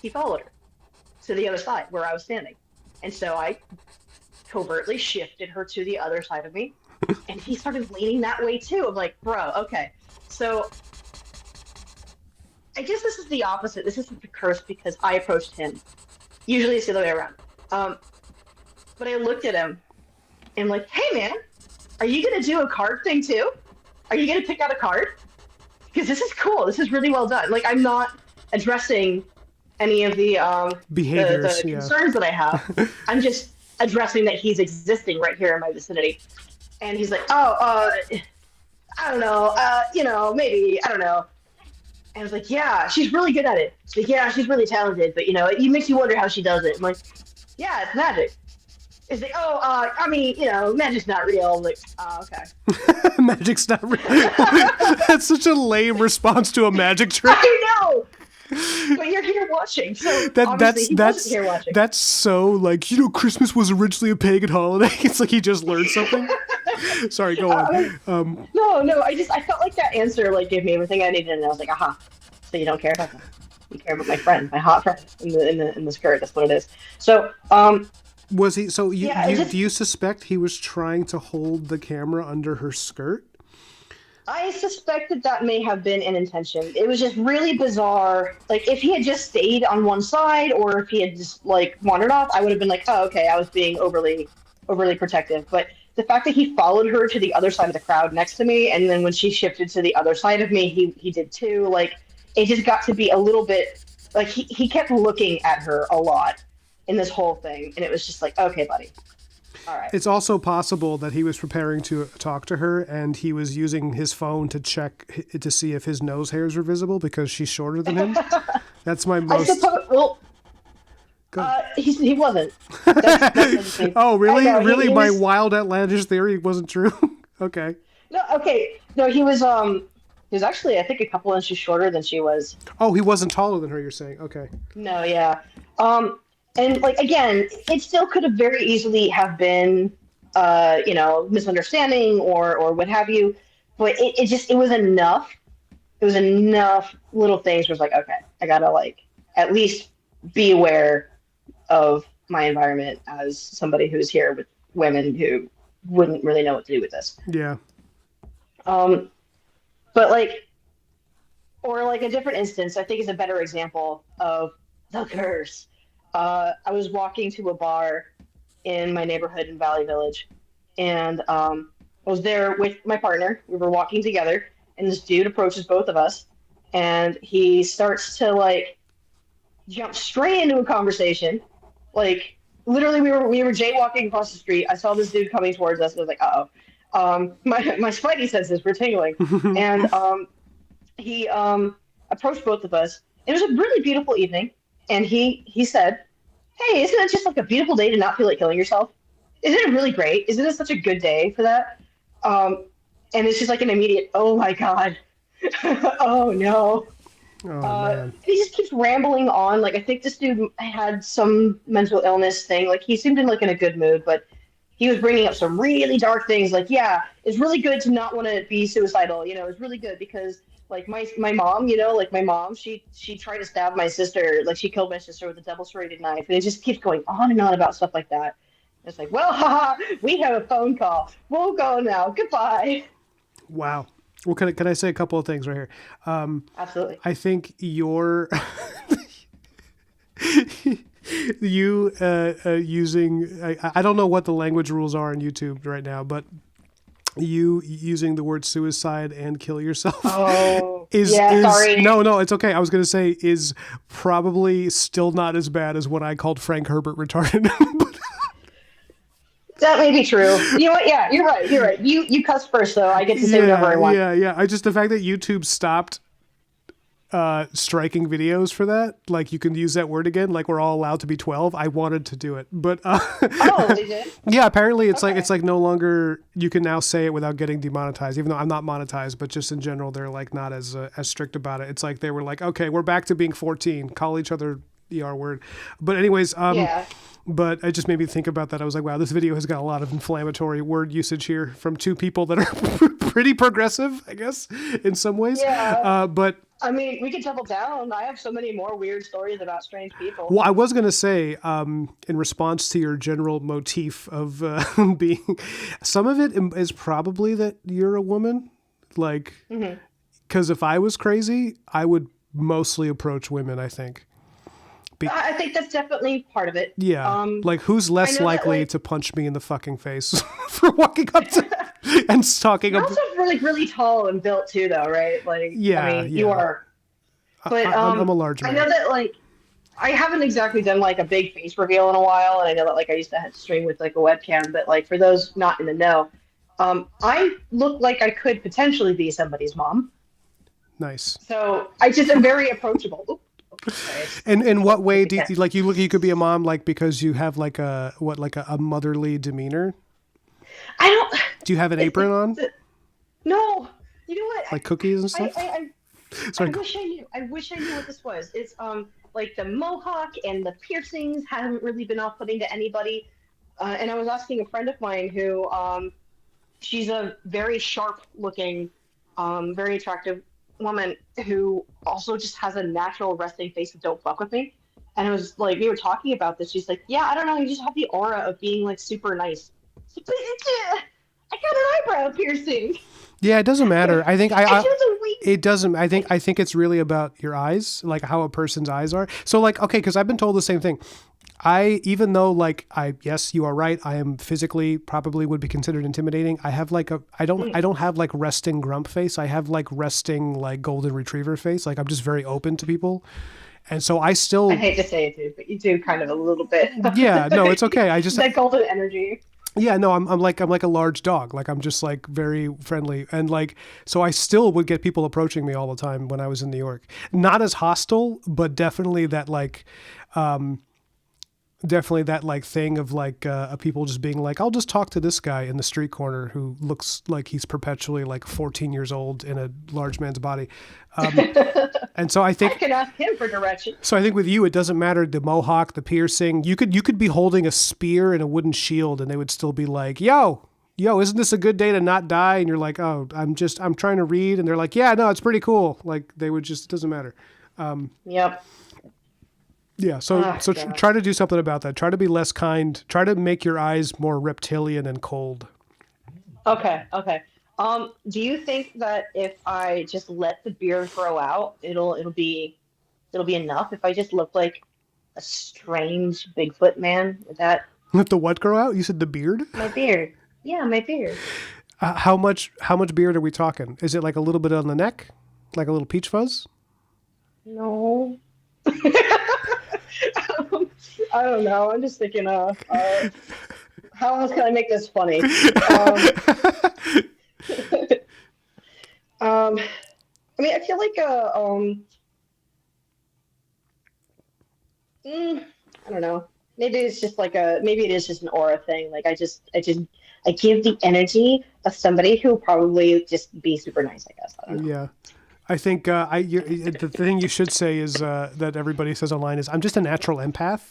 he followed her to the other side where I was standing. And so I covertly shifted her to the other side of me, and he started leaning that way too. I'm like, bro, okay. So I guess this is the opposite. This isn't the curse because I approached him. Usually it's the other way around. But I looked at him and I'm like, hey man, are you gonna do a card thing too? Are you gonna pick out a card? Because this is cool. This is really well done. Like I'm not addressing any of the Behaviors, the yeah. concerns that I have. I'm just addressing that he's existing right here in my vicinity. And he's like, I don't know, maybe, I don't know. And I was like, yeah, she's really good at it. She's like, yeah, she's really talented, but it makes you wonder how she does it. I'm like, yeah, it's magic. It's like, magic's not real. I'm like, okay. Magic's not real. That's such a lame response to a magic trick. I know. But you're here watching, so That's he wasn't here watching. That's so like Christmas was originally a pagan holiday. It's like he just learned something. Sorry, go on. No, I felt like that answer like gave me everything I needed, and I was like, aha. So you don't care about that. You care about my friend, my hot friend in the skirt. That's what it is. So was he? So do you suspect he was trying to hold the camera under her skirt? I suspect that may have been an intention. It was just really bizarre. Like, if he had just stayed on one side, or if he had just, like, wandered off, I would have been like, oh, okay, I was being overly protective. But the fact that he followed her to the other side of the crowd next to me, and then when she shifted to the other side of me, he did too. Like, it just got to be a little bit like he kept looking at her a lot in this whole thing, and it was just like, okay, buddy, all right. It's also possible that he was preparing to talk to her and he was using his phone to check to see if his nose hairs were visible because she's shorter than him. That's my I most. suppose. Well, he wasn't. That's Oh, really? know, Really? he My was, wild outlandish theory wasn't true? Okay. no, okay, no, he was. He was actually, I think, a couple inches shorter than she was. Oh, he wasn't taller than her, you're saying. Okay. No, yeah. And like again, it still could have very easily have been, misunderstanding or what have you. But it was enough. It was enough little things where it's like, okay, I gotta like at least be aware of my environment as somebody who's here with women who wouldn't really know what to do with this. Yeah. But like, or like a different instance, I think is a better example of the curse. I was walking to a bar in my neighborhood in Valley Village, and I was there with my partner. We were walking together, and this dude approaches both of us, and he starts to like jump straight into a conversation. Like literally, we were jaywalking across the street. I saw this dude coming towards us. And I was like, uh oh. My spidey senses were tingling, and he approached both of us. It was a really beautiful evening, and he said, "Hey, isn't it just like a beautiful day to not feel like killing yourself? Isn't it really great? Isn't it such a good day for that?" And it's just like an immediate, "Oh my god, oh no." Oh, man. He just keeps rambling on. Like I think this dude had some mental illness thing. Like he seemed in a good mood, but he was bringing up some really dark things. Like, yeah, it's really good to not want to be suicidal. It's really good because like my mom, like my mom, she tried to stab my sister. Like she killed my sister with a double serrated knife, and it just keeps going on and on about stuff like that. It's like, well, haha, we have a phone call. We'll go now. Goodbye. Wow. Well, can I say a couple of things right here? Absolutely. I think you using I don't know what the language rules are on YouTube right now, but you using the word suicide and kill yourself sorry. No, it's okay. I was going to say is probably still not as bad as what I called Frank Herbert retarded. That may be true. You know what? Yeah, you're right. You cussed first, though. I get to say whatever I want. Yeah. I just the fact that YouTube stopped striking videos for that, like you can use that word again, like we're all allowed to be 12. I wanted to do it, but oh, they did? Yeah, apparently it's like no longer you can now say it without getting demonetized. Even though I'm not monetized, but just in general, they're like not as strict about it. It's like they were like, okay, we're back to being 14. Call each other the R word. But anyways, yeah. But it just made me think about that. I was like, wow, this video has got a lot of inflammatory word usage here from two people that are pretty progressive, I guess, in some ways. Yeah. But I mean, we could double down. I have so many more weird stories about strange people. well, I was going to say, in response to your general motif of being, some of it is probably that you're a woman. Like, because if I was crazy, I would mostly approach women, I think. I think that's definitely part of it. Yeah. Like, who's less likely to punch me in the fucking face for walking up to and talking You're about. also really tall and built too, though, right? Like, yeah, I mean, you are. But I'm a large man. I know that, like, I haven't exactly done like a big face reveal in a while, and I know that like I used to have to stream with like a webcam, but like for those not in the know, I look like I could potentially be somebody's mom. Nice. So I just am very approachable. Oops. And in what way do you like you could be a mom, like because you have like a motherly demeanor? I don't. Do you have an apron on? No. You know what? Like cookies and stuff? I wish I knew. I wish I knew what this was. It's like the mohawk and the piercings haven't really been off-putting to anybody. And I was asking a friend of mine who she's a very sharp-looking, very attractive woman who also just has a natural resting face of "don't fuck with me." And it was like we were talking about this. She's like, "Yeah, I don't know. You just have the aura of being like super nice." Like, I got an eyebrow piercing. Yeah, it doesn't matter. I think it doesn't. I think it's really about your eyes, like how a person's eyes are. So like, okay, because I've been told the same thing. Even though yes, you are right. I am physically probably would be considered intimidating. I have like I don't have like resting grump face. I have like resting like golden retriever face. Like I'm just very open to people. And so I I still, hate to say it, dude, but you do kind of a little bit. yeah, no, it's okay. I just, That golden energy. yeah, no, I'm like a large dog. Like I'm just like very friendly and like so I still would get people approaching me all the time when I was in New York. Not as hostile, but definitely that like thing of like people just being like, I'll just talk to this guy in the street corner who looks like he's perpetually like 14 years old in a large man's body. And so I I think can ask him for directions. so I think with you, it doesn't matter the mohawk, the piercing. You could be holding a spear and a wooden shield, and they would still be like, "Yo, isn't this a good day to not die?" And you're like, "Oh, I'm trying to read," and they're like, "Yeah, no, it's pretty cool." Like they would just, it doesn't matter. Yep. Yeah, Oh, so God. try to do something about that. Try to be less kind. Try to make your eyes more reptilian and cold. Okay, okay. Do you think that if I just let the beard grow out, it'll be enough? If I just look like a strange Bigfoot man with that Let the what grow out? You said the beard. my beard. Yeah, my beard. How much beard are we talking? Is it like a little bit on the neck, like a little peach fuzz? No. I don't know. I'm just thinking, how else can I make this funny? Um, um, I mean, I feel like, I don't know. Maybe it's just like maybe it is just an aura thing. Like I give the energy of somebody who will probably just be super nice, I guess. I don't know. Yeah. I think the thing you should say is that everybody says online is I'm just a natural empath.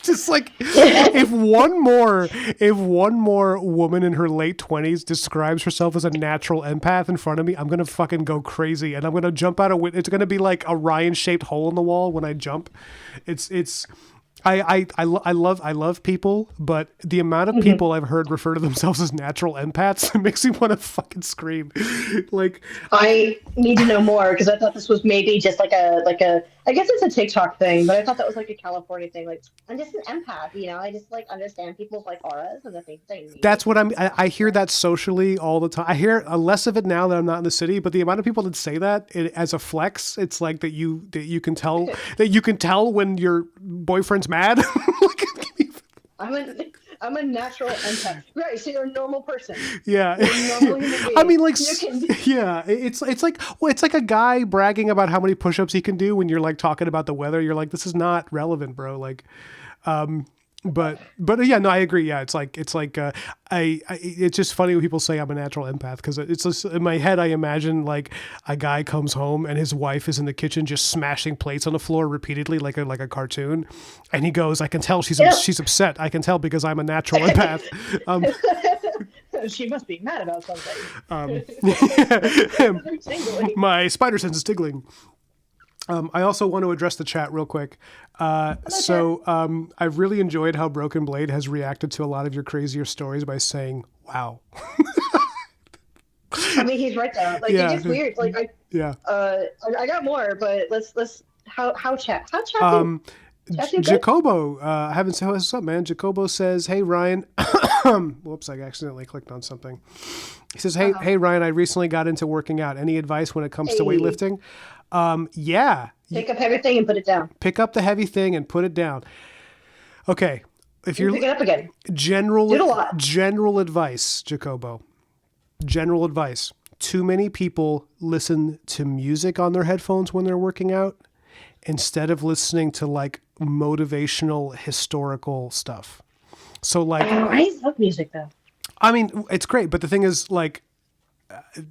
Just like if one more woman in her late 20s describes herself as a natural empath in front of me, I'm gonna fucking go crazy and I'm gonna jump out of it's gonna be like a Ryan shaped hole in the wall when I jump. It's I love people, but the amount of people I've heard refer to themselves as natural empaths it makes me want to fucking scream. Like I need to know more because I thought this was maybe just like a I guess it's a TikTok thing, but I thought that was like a California thing. Like I'm just an empath, you know. I just like understand people's like auras and the things they need. that's what I hear that socially all the time. I hear less of it now that I'm not in the city, but the amount of people that say that as a flex, it's like that you can tell when your boyfriend's mad. Like, I'm a I'm a natural empath. Right, so you're a normal person. yeah. You're a normal human being. I mean, like, You can yeah, it's like well, it's like a guy bragging about how many push-ups he can do when you're like talking about the weather. You're like, this is not relevant, bro. Like, but yeah, no, I agree. Yeah, it's like it's just funny when people say I'm a natural empath because it's just in my head I imagine like a guy comes home and his wife is in the kitchen just smashing plates on the floor repeatedly like a cartoon, and he goes, I can tell she's upset. I can tell because I'm a natural empath. she must be mad about something. Tingling. My spider sense is tingling. I also want to address the chat real quick. I've really enjoyed how Broken Blade has reacted to a lot of your crazier stories by saying, wow. I mean, he's right though. Like Yeah. it gets weird. Like Yeah. I got more, but let's how chat do? Chat do good? Jacobo, I haven't said what's up, man. Jacobo says, hey, Ryan. Whoops, I accidentally clicked on something. He says, hey, Ryan, I recently got into working out. Any advice when it comes to Hey. weightlifting? Yeah. Pick up everything and put it down. Pick up the heavy thing and put it down. Okay. If You you're pick it up again. general Did a lot. general advice, Jacobo. General advice. Too many people listen to music on their headphones when they're working out instead of listening to like motivational historical stuff. So like I love music though. I mean, it's great, but the thing is like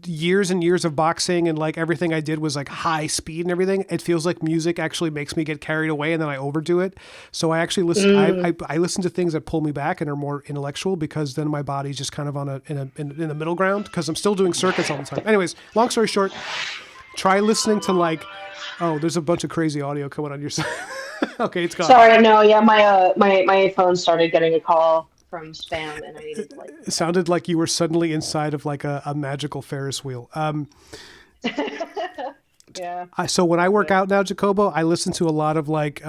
years and years of boxing and like everything I did was like high speed and everything. It feels like music actually makes me get carried away and then I overdo it. So I actually listen. I listen to things that pull me back and are more intellectual because then my body's just kind of in the middle ground because I'm still doing circuits all the time. Anyways, long story short, try listening to like, oh, there's a bunch of crazy audio coming on your side. Okay, it's gone. Sorry, no, yeah, my phone started getting a call from spam, and I needed to like. It sounded like you were suddenly inside of like a magical Ferris wheel. Yeah. So when I work out now, Jacobo, I listen to a lot of like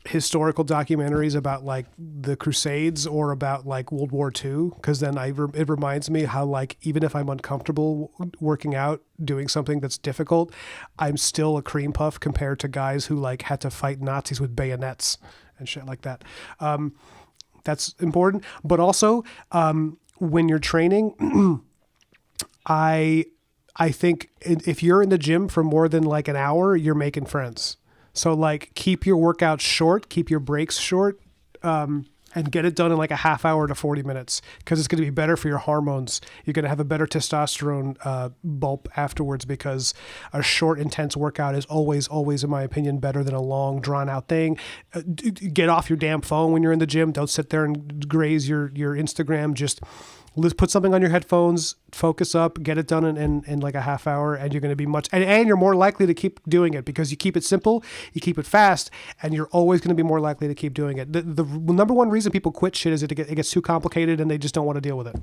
historical documentaries about like the Crusades or about like World War II, because then it reminds me how like even if I'm uncomfortable working out doing something that's difficult, I'm still a cream puff compared to guys who like had to fight Nazis with bayonets and shit like that. That's important, but also when you're training, I think if you're in the gym for more than like an hour, you're making friends. So like keep your workouts short, keep your breaks short, and get it done in like a half hour to 40 minutes, because it's going to be better for your hormones. You're going to have a better testosterone bump afterwards, because a short, intense workout is always, in my opinion, better than a long, drawn-out thing. Get off your damn phone when you're in the gym. Don't sit there and graze your Instagram. Just put something on your headphones, focus up, get it done in like a half hour, and you're going to be and you're more likely to keep doing it, because you keep it simple, you keep it fast, and you're always going to be more likely to keep doing it. The number one reason people quit shit is it gets too complicated and they just don't want to deal with it.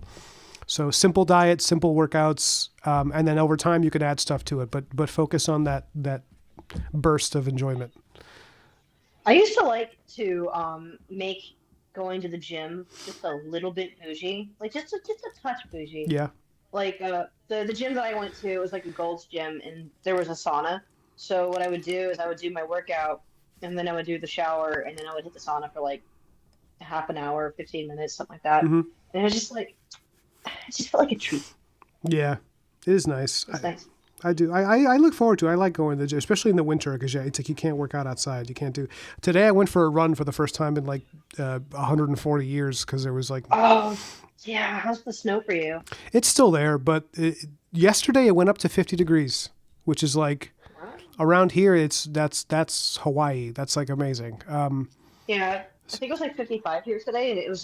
So simple diet, simple workouts, and then over time you can add stuff to it, but focus on that burst of enjoyment. I used to like to make going to the gym just a little bit bougie, like just a touch bougie. Yeah. Like the gym that I went to, it was like a Gold's Gym, and there was a sauna. So what I would do is I would do my workout, and then I would do the shower, and then I would hit the sauna for like half an hour, 15 minutes, something like that. Mm-hmm. And it was just like, it just felt like a treat. Yeah, it is nice. It's nice. I do. I look forward to it. I like going to the gym, especially in the winter, because it's like you can't work out outside. You can't do. Today I went for a run for the first time in like 140 years, because there was like. Oh, yeah. How's the snow for you? It's still there, but yesterday it went up to 50 degrees, which is like around here. That's Hawaii. That's like amazing. Yeah, I think it was like 55 here today, and it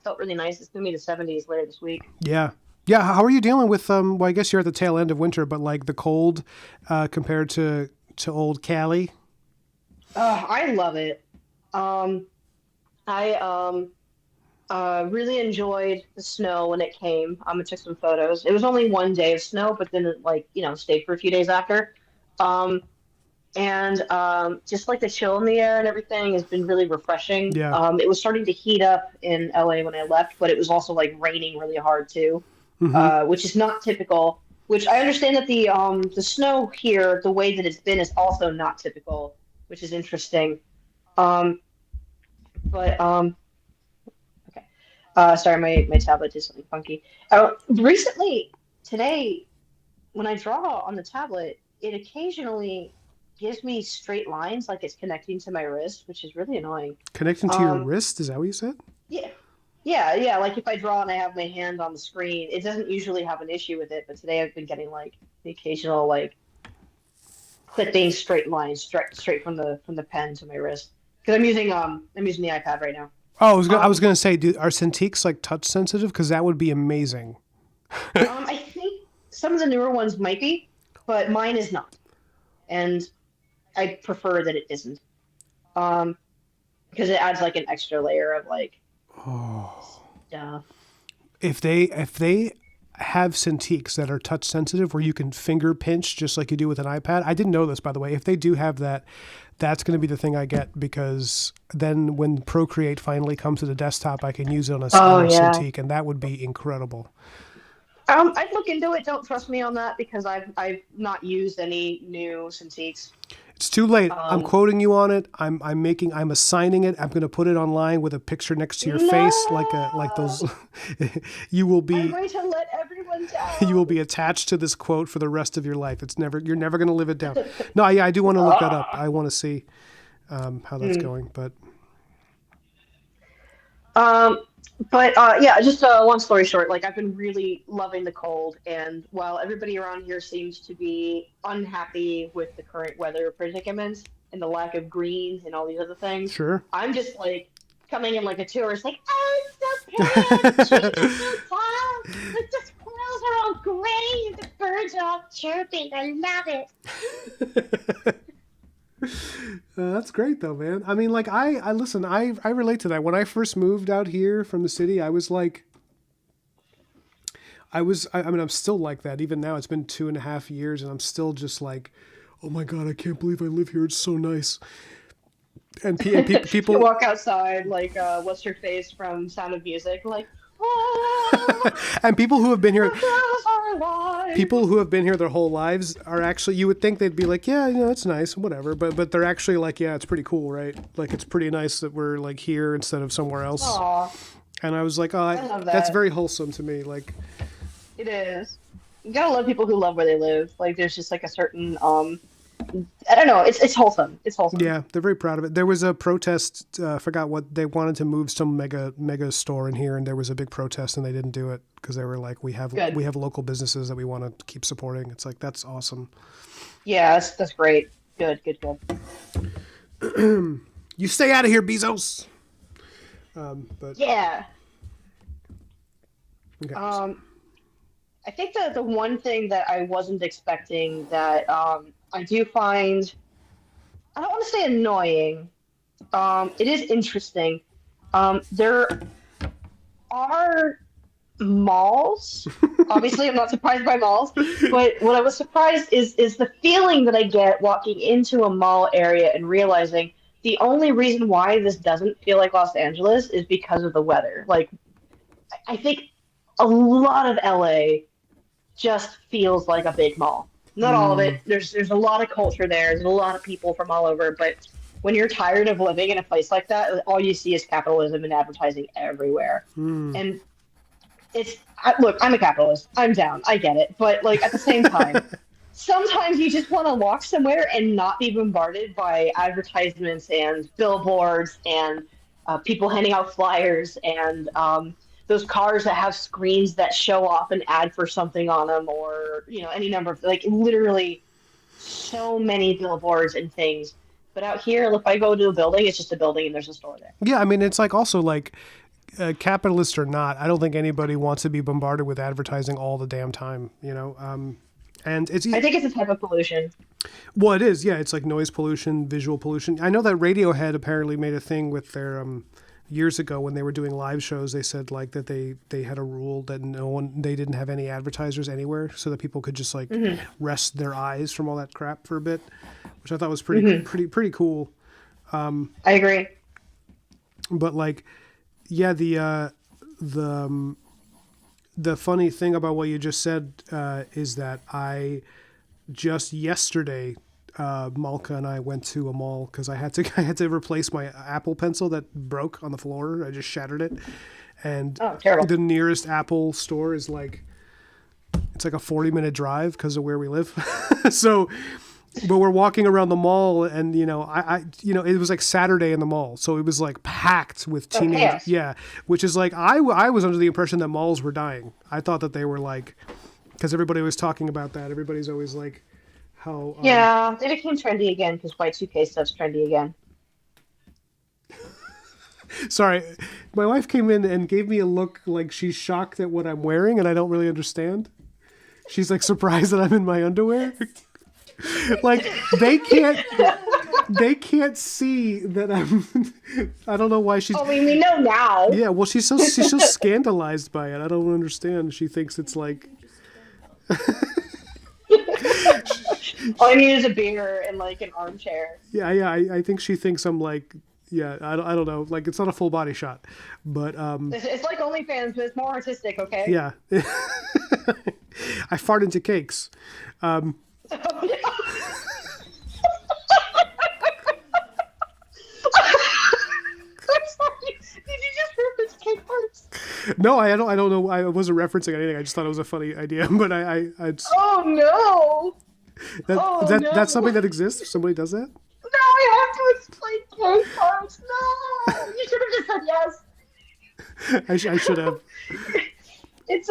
felt really nice. It's gonna be the 70s later this week. Yeah. Yeah, how are you dealing with well, I guess you're at the tail end of winter, but like the cold compared to old Cali? I love it. I really enjoyed the snow when it came. I took some photos. It was only one day of snow, but then it stayed for a few days after. And just like the chill in the air and everything has been really refreshing. Yeah. It was starting to heat up in LA when I left, but it was also like raining really hard too. Mm-hmm. Which is not typical. Which I understand that the snow here, the way that it's been, is also not typical, which is interesting. Okay. Sorry, my tablet did something funky. Recently, today, when I draw on the tablet, it occasionally gives me straight lines, like it's connecting to my wrist, which is really annoying. Connecting to your wrist? Is that what you said? Yeah. Yeah. Like if I draw and I have my hand on the screen, it doesn't usually have an issue with it. But today I've been getting like the occasional like clipping straight lines straight from the pen to my wrist, because I'm using the iPad right now. Oh, I was gonna say, are Cintiqs like touch sensitive? Because that would be amazing. I think some of the newer ones might be, but mine is not, and I prefer that it isn't, because it adds like an extra layer of like. Stuff. If they have Cintiqs that are touch sensitive, where you can finger pinch just like you do with an iPad. I didn't know this, by the way. If they do have that, that's going to be the thing I get, because then when Procreate finally comes to the desktop, I can use it on a Cintiq, and that would be incredible. I'd look into it. Don't trust me on that, because I've not used any new Cintiqs. It's too late. I'm quoting you on it. I'm assigning it. I'm going to put it online with a picture next to your face, like those. You will be. I'm going to let everyone down. You will be attached to this quote for the rest of your life. You're never going to live it down. No, yeah, I do want to look that up. I want to see how that's going, but. Yeah, just long story short, like I've been really loving the cold, and while everybody around here seems to be unhappy with the current weather predicament and the lack of green and all these other things, sure, I'm just like coming in like a tourist, like, oh, it's so pretty, the trees are so tall, like the squirrels are all gray, and the birds are all chirping. I love it. That's great though, man. I mean, like I listen, I relate to that. When I first moved out here from the city, I mean, I'm still like that. Even now, it's been 2.5 years and I'm still just like, oh my God, I can't believe I live here. It's so nice. people You walk outside like what's her face from Sound of Music, like "Ah, and people who have been here the flowers are alive." people who have been here their whole lives are actually, you would think they'd be like, yeah, it's nice, whatever, but they're actually like, yeah, it's pretty cool, right? Like, it's pretty nice that we're like here instead of somewhere else. Aw, And I was like, oh, I love that's that. very wholesome to me. Like, It is. You gotta love people who love where they live. Like there's just like a certain I don't know. It's wholesome. It's wholesome. yeah, they're very proud of it. There was a protest. I forgot what they wanted to move some mega store in here, and there was a big protest, and they didn't do it because they were like, Good. we have local businesses that we want to keep supporting. It's like, that's awesome. Yeah, that's great. Good, good, good. You stay out of here, Bezos. But Yeah. okay. I think that the one thing that I wasn't expecting that I do find, I don't want to say annoying. It is interesting. There are malls. Obviously, I'm not surprised by malls, but what I was surprised is the feeling that I get walking into a mall area and realizing the only reason why this doesn't feel like Los Angeles is because of the weather. Like, I think a lot of LA just feels like a big mall. Not all of it. There's a lot of culture there. There's a lot of people from all over. But when you're tired of living in a place like that, all you see is capitalism and advertising everywhere. And look, I'm a capitalist. I'm down. I get it. But like at the same time, sometimes you just want to walk somewhere and not be bombarded by advertisements and billboards and people handing out flyers and those cars that have screens that show off an ad for something on them, or any number of, like, literally so many billboards and things. But out here, if I go to a building, it's just a building and there's a store there. Yeah, I mean, it's like also like, capitalist or not, I don't think anybody wants to be bombarded with advertising all the damn time, and it's I think it's a type of pollution. well, it is, yeah, it's like noise pollution, visual pollution. I know that Radiohead apparently made a thing with their years ago when they were doing live shows. They said like that they had a rule that they didn't have any advertisers anywhere, so that people could just like rest their eyes from all that crap for a bit, which I thought was pretty cool. I agree. But like, yeah, the funny thing about what you just said is that I just yesterday, Malka and I went to a mall because I had to replace my Apple Pencil that broke on the floor. I just shattered it, and terrible. the nearest Apple store is like, it's like a 40-minute drive because of where we live. So, but we're walking around the mall, and I it was like Saturday in the mall, so it was like packed with teenagers. chaos. Yeah, which is like, I was under the impression that malls were dying. I thought that they were like, because everybody was talking about that. Everybody's always like, how Yeah, they became trendy again because Y2K stuff's trendy again. Sorry, my wife came in and gave me a look like she's shocked at what I'm wearing, and I don't really understand. She's like surprised that I'm in my underwear. Like, they can't see that I'm. I don't know why she's. I mean, we know now. Yeah, well, she's so scandalized by it. I don't understand. She thinks it's like. All I need is a beer and like an armchair. Yeah. I think she thinks I'm like. Yeah, I don't know. Like, it's not a full body shot, but It's like OnlyFans, but it's more artistic. Okay. yeah. I fart into cakes. I'm sorry. Did you just reference cake parts? No, I don't know. I wasn't referencing anything. I just thought it was a funny idea. But Oh no! that's something that exists. Somebody does that. No, I have to explain cake parts. No, you should have just said yes. I should have. It's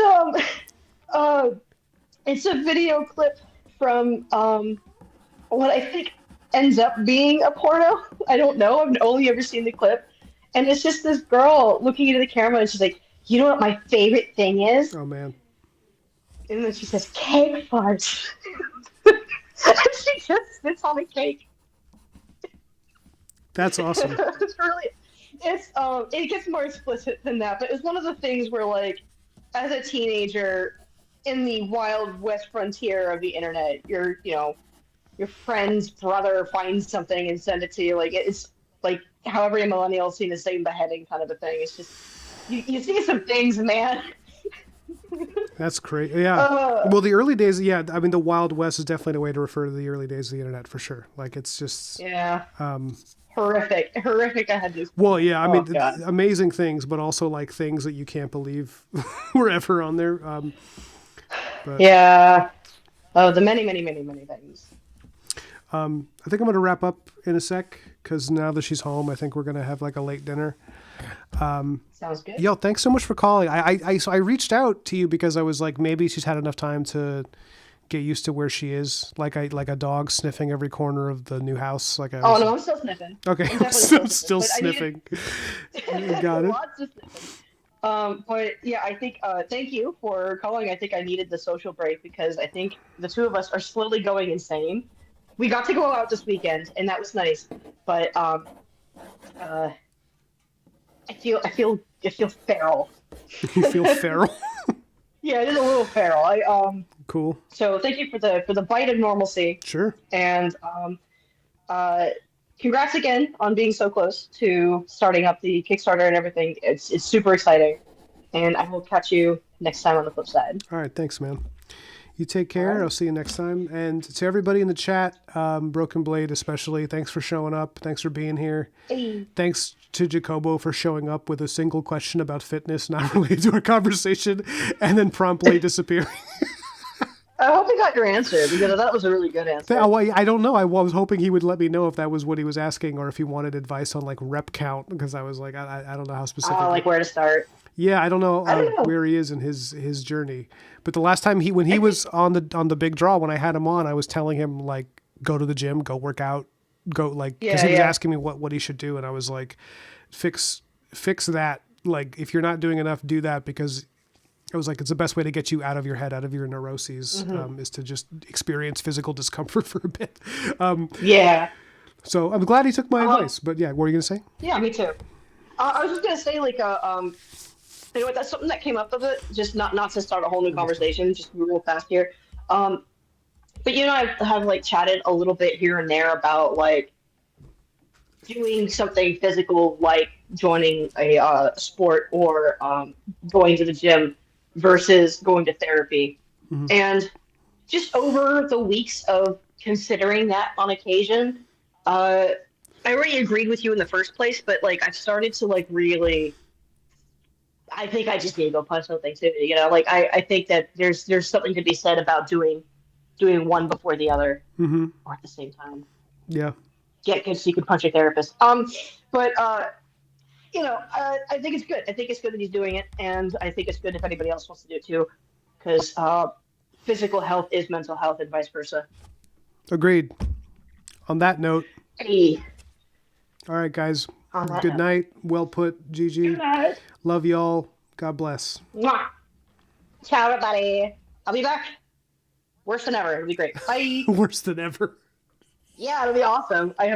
it's a video clip from what I think ends up being a porno. I don't know. I've only ever seen the clip, and it's just this girl looking into the camera, and she's like, "You know what my favorite thing is?" Oh man. And then she says, "Cake farts." And she just spits on a cake. That's awesome. It gets more explicit than that, but it's one of the things where, like, as a teenager in the wild west frontier of the internet, your friend's brother finds something and send it to you. Like, it's like how every millennial's seen the same beheading kind of a thing. It's just you see some things, man. That's great. Yeah. Uh, Well, the early days, yeah. I mean, the Wild West is definitely a way to refer to the early days of the internet for sure. Like, it's just, yeah, um, horrific. I had this. well, yeah. I Oh mean, God. amazing things, but also like things that you can't believe were ever on there. But Yeah. Oh, the many things. I think I'm gonna wrap up in a sec because now that she's home, I think we're gonna have like a late dinner. Sounds good. Yo, thanks so much for calling. So I reached out to you because I was like, maybe she's had enough time to get used to where she is, like a dog sniffing every corner of the new house. Like I Oh was. no, I'm still sniffing. Okay, I'm I'm definitely still but I needed sniffing. Got it. lots of sniffing. But yeah, I think thank you for calling. I think I needed the social break because I think the two of us are slowly going insane. We got to go out this weekend, and that was nice. But uh, I feel feral. You feel feral. Yeah, it is a little feral. Cool. So thank you for the bite of normalcy, Sure. and uh, congrats again on being so close to starting up the Kickstarter and everything. It's super exciting, and I will catch you next time on the flip side. All right. Thanks, man. You take All care. right. I'll see you next time. And to everybody in the chat, Broken Blade especially, thanks for showing up. Thanks for being here. Hey. Thanks to Jacobo for showing up with a single question about fitness not related to our conversation and then promptly disappearing. I hope you got your answer because that was a really good answer. I don't know. I was hoping he would let me know if that was what he was asking or if he wanted advice on like rep count because I was like, I don't know how specific. Like where to start. Yeah, I don't know, I don't know. where he is in his journey. But the last time when he was on the big draw, when I had him on, I was telling him like, go to the gym, go work out, go like, because he was asking me what he should do, and I was like, fix that. Like, if you're not doing enough, do that because I was like, it's the best way to get you out of your head, out of your neuroses, is to just experience physical discomfort for a bit. Yeah. So I'm glad he took my advice. But yeah, what were you gonna say? Yeah, me too. I was just gonna say like you know what? That's something that came up of it. Just not to start a whole new conversation. Just real fast here. But you know, have like chatted a little bit here and there about like doing something physical, like joining a sport or going to the gym versus going to therapy. Mm-hmm. And just over the weeks of considering that on occasion, I already agreed with you in the first place, but like I've started to like really. I think I just need to go punch something too. You know, like I think that there's something to be said about doing one before the other or at the same time. Yeah. Yeah, because you can punch a therapist. But you know, I think it's good. I think it's good that he's doing it, and I think it's good if anybody else wants to do it too, because physical health is mental health and vice versa. Agreed. On that note. Hey. All right, guys. Good night. Well put, Gigi. Good night. Love y'all. God bless. Mwah. Ciao, everybody. I'll be back. Worse than ever. It'll be great. Bye. Worse than ever. Yeah, it'll be awesome. I have